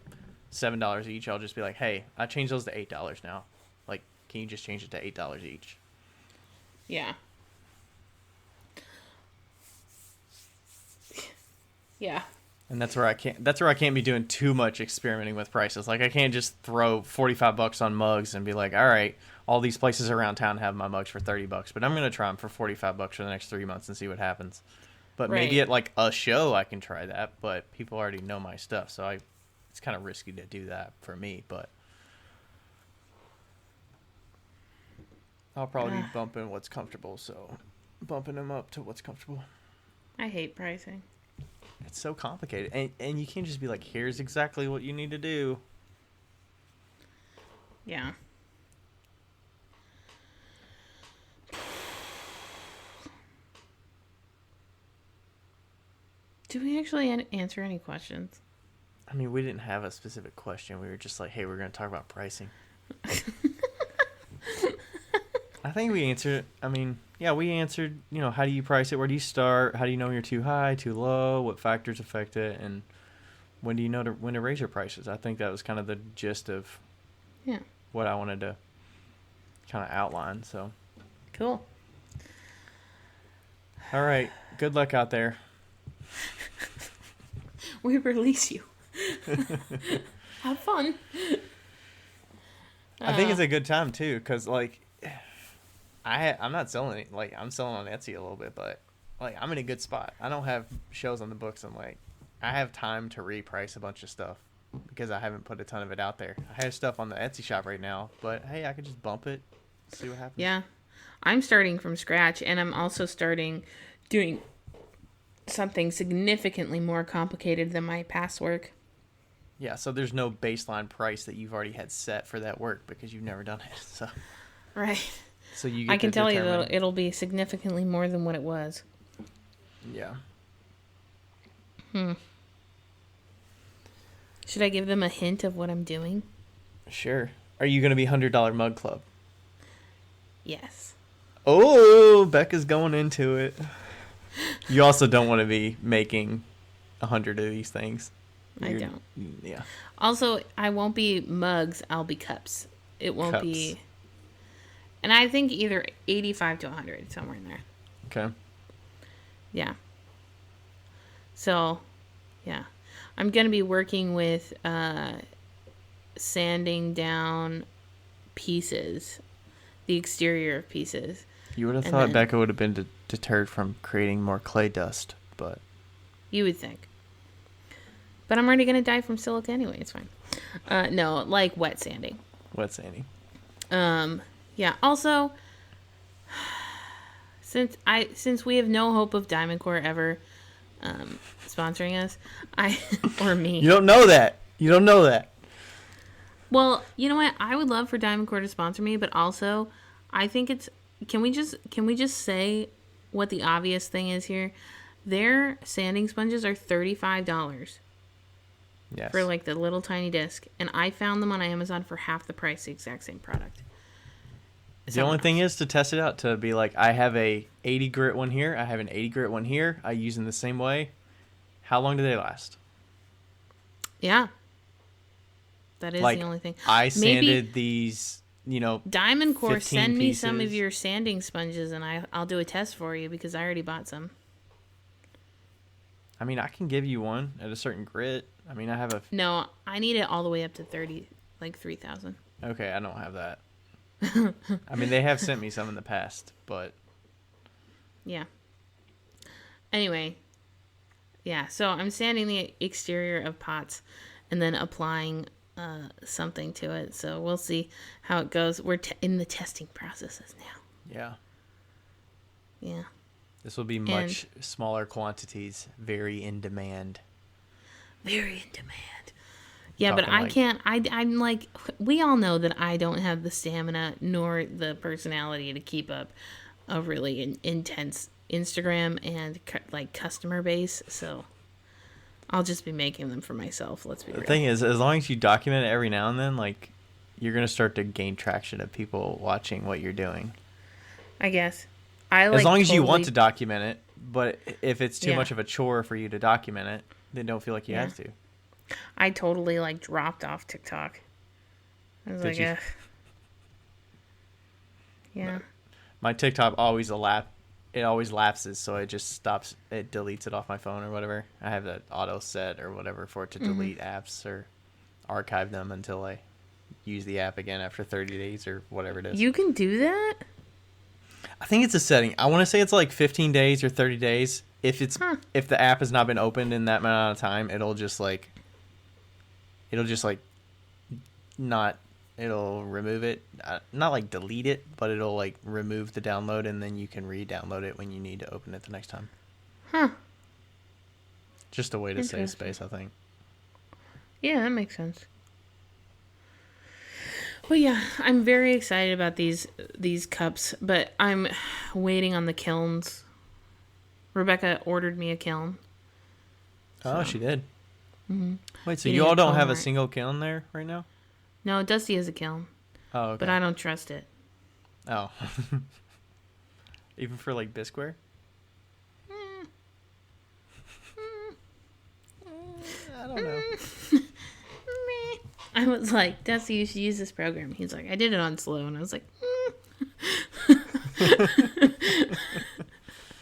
$7 each, I'll just be like, hey, I changed those to $8 now. Like, can you just change it to $8 each? Yeah. Yeah. And that's where I can't be doing too much experimenting with prices. Like, I can't just throw $45 on mugs and be like, all right, all these places around town have my mugs for $30, but I'm going to try them for $45 for the next 3 months and see what happens. But maybe at like a show I can try that, but people already know my stuff, so it's kind of risky to do that for me, but I'll probably be bumping what's comfortable, so bumping them up to what's comfortable. I hate pricing. It's so complicated, and you can't just be like, here's exactly what you need to do. Yeah. Do we actually answer any questions? I mean, we didn't have a specific question. We were just like, hey, we're going to talk about pricing. I think we answered. I mean, yeah, we answered, how do you price it? Where do you start? How do you know when you're too high, too low? What factors affect it? And when do you know when to raise your prices? I think that was kind of the gist of what I wanted to kind of outline. So cool. All right. Good luck out there. We release you. Have fun. I think it's a good time too, because I'm not selling it. Like, I'm selling on Etsy a little bit, but I'm in a good spot. I don't have shows on the books, and I have time to reprice a bunch of stuff because I haven't put a ton of it out there. I have stuff on the Etsy shop right now, but hey, I could just bump it, see what happens. Yeah, I'm starting from scratch, and I'm also doing something significantly more complicated than my past work. Yeah, so there's no baseline price that you've already had set for that work because you've never done it. So right. So you get I can to tell determine. you that it'll be significantly more than what it was. Yeah. Should I give them a hint of what I'm doing? Sure. Are you going to be $100 Mug Club? Yes. Oh, Becca's going into it. You also don't want to be making 100 of these things. I don't. Yeah. Also, I won't be mugs. I'll be cups. It won't Cups. be... And I think either 85 to 100, somewhere in there. Okay. Yeah. So, yeah. I'm going to be working with sanding down pieces, the exterior of pieces. You would have And thought then- Becca would have been deterred from creating more clay dust, but... You would think. But I'm already going to die from silica anyway. It's fine. No, like wet sanding. Wet sanding. Yeah. Also, since we have no hope of Diamond Core ever sponsoring us, or me. You don't know that. You don't know that. Well, you know what? I would love for Diamond Core to sponsor me, but also, I think it's. Can we just say what the obvious thing is here? Their sanding sponges are $35 Yes. for the little tiny disc, and I found them on Amazon for half the price, the exact same product. The only thing is to test it out, to be like, I have a 80 grit one here, I have an 80 grit one here, I use them the same way. How long do they last? Yeah. That is the only thing. I sanded these, Diamond Core, 15 send me some of pieces. your sanding sponges, and I'll do a test for you because I already bought some. I mean, I can give you one at a certain grit. I mean, I have a... No, I need it all the way up to 3,000. Okay, I don't have that. I mean, they have sent me some in the past, but... Yeah. Anyway. Yeah, so I'm sanding the exterior of pots and then applying something to it. So we'll see how it goes. We're in the testing processes now. Yeah. Yeah. This will be much smaller quantities, very in demand. Very in demand. Yeah, but Talking I can't. I'm like, we all know that I don't have the stamina nor the personality to keep up a really intense Instagram and customer base. So I'll just be making them for myself. Let's be real. The thing is, as long as you document it every now and then, you're going to start to gain traction of people watching what you're doing. I guess. As long as you want to document it, but if it's too much of a chore for you to document it, then don't feel like you have to. I totally dropped off TikTok. I was Did you? ugh. Yeah. My TikTok always lapses, so it just stops. It deletes it off my phone or whatever. I have that auto set or whatever for it to delete apps or archive them until I use the app again after 30 days or whatever it is. You can do that? I think it's a setting. I want to say it's 15 days or 30 days. If if the app has not been opened in that amount of time, it'll remove it. Not delete it, but it'll remove the download, and then you can re-download it when you need to open it the next time. Huh. Just a way to save space, I think. Yeah, that makes sense. Well, yeah, I'm very excited about these cups, but I'm waiting on the kilns. Rebecca ordered me a kiln. Oh, So, she did. mhm. Wait, so He you did all a don't have a Walmart. single kiln there right now? No, Dusty has a kiln, Oh, okay. but I don't trust it. Oh. Even for like Bisqueware? Mm, I don't know. meh. I was like, Dusty, you should use this program. He's like, I did it on slow, and I was like,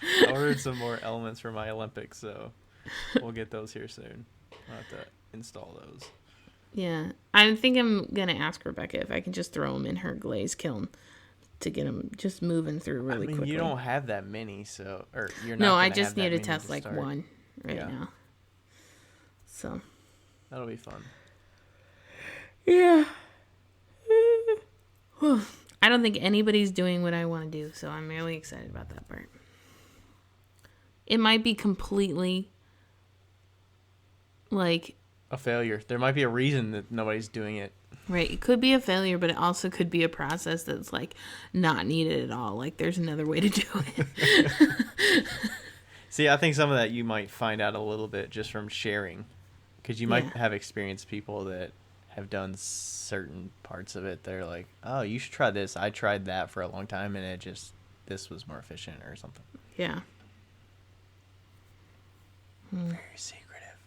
I ordered some more elements for my Olympics, so we'll get those here soon. I'll have to install those. Yeah, I think I'm gonna ask Rebecca if I can just throw them in her glaze kiln to get them just moving through really quickly. You don't have that many, so or you're not. No, gonna I have just that need to many test like start. one right Yeah. now. So That'll be fun. yeah, I don't think anybody's doing what I want to do, so I'm really excited about that part. It might be completely like A failure. There might be a reason that nobody's doing it. right. It could be a failure, but it also could be a process that's like not needed at all. Like there's another way to do it. See, I think some of that you might find out a little bit just from sharing, because you might Yeah. have experienced people that have done certain parts of it. They're like, "Oh, you should try this. I tried that for a long time, and this was more efficient or something." Yeah. Very secretive.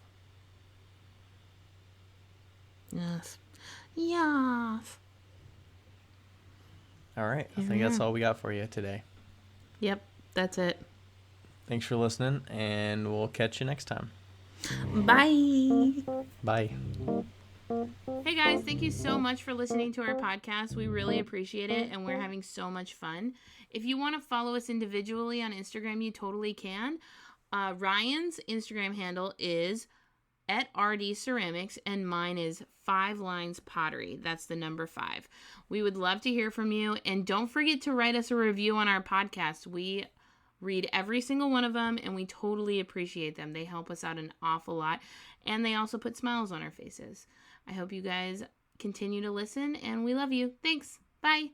Yes. Yes. All right, I think that's all we got for you today. Yep. That's it. Thanks for listening, and we'll catch you next time. Bye. Bye. Hey guys, thank you so much for listening to our podcast. We really appreciate it and we're having so much fun. If you want to follow us individually on Instagram, you totally can. Ryan's Instagram handle is @RDCeramics and mine is 5 Lines Pottery. That's the number 5. We would love to hear from you, and don't forget to write us a review on our podcast. We read every single one of them and we totally appreciate them. They help us out an awful lot and they also put smiles on our faces. I hope you guys continue to listen and we love you. Thanks. Bye.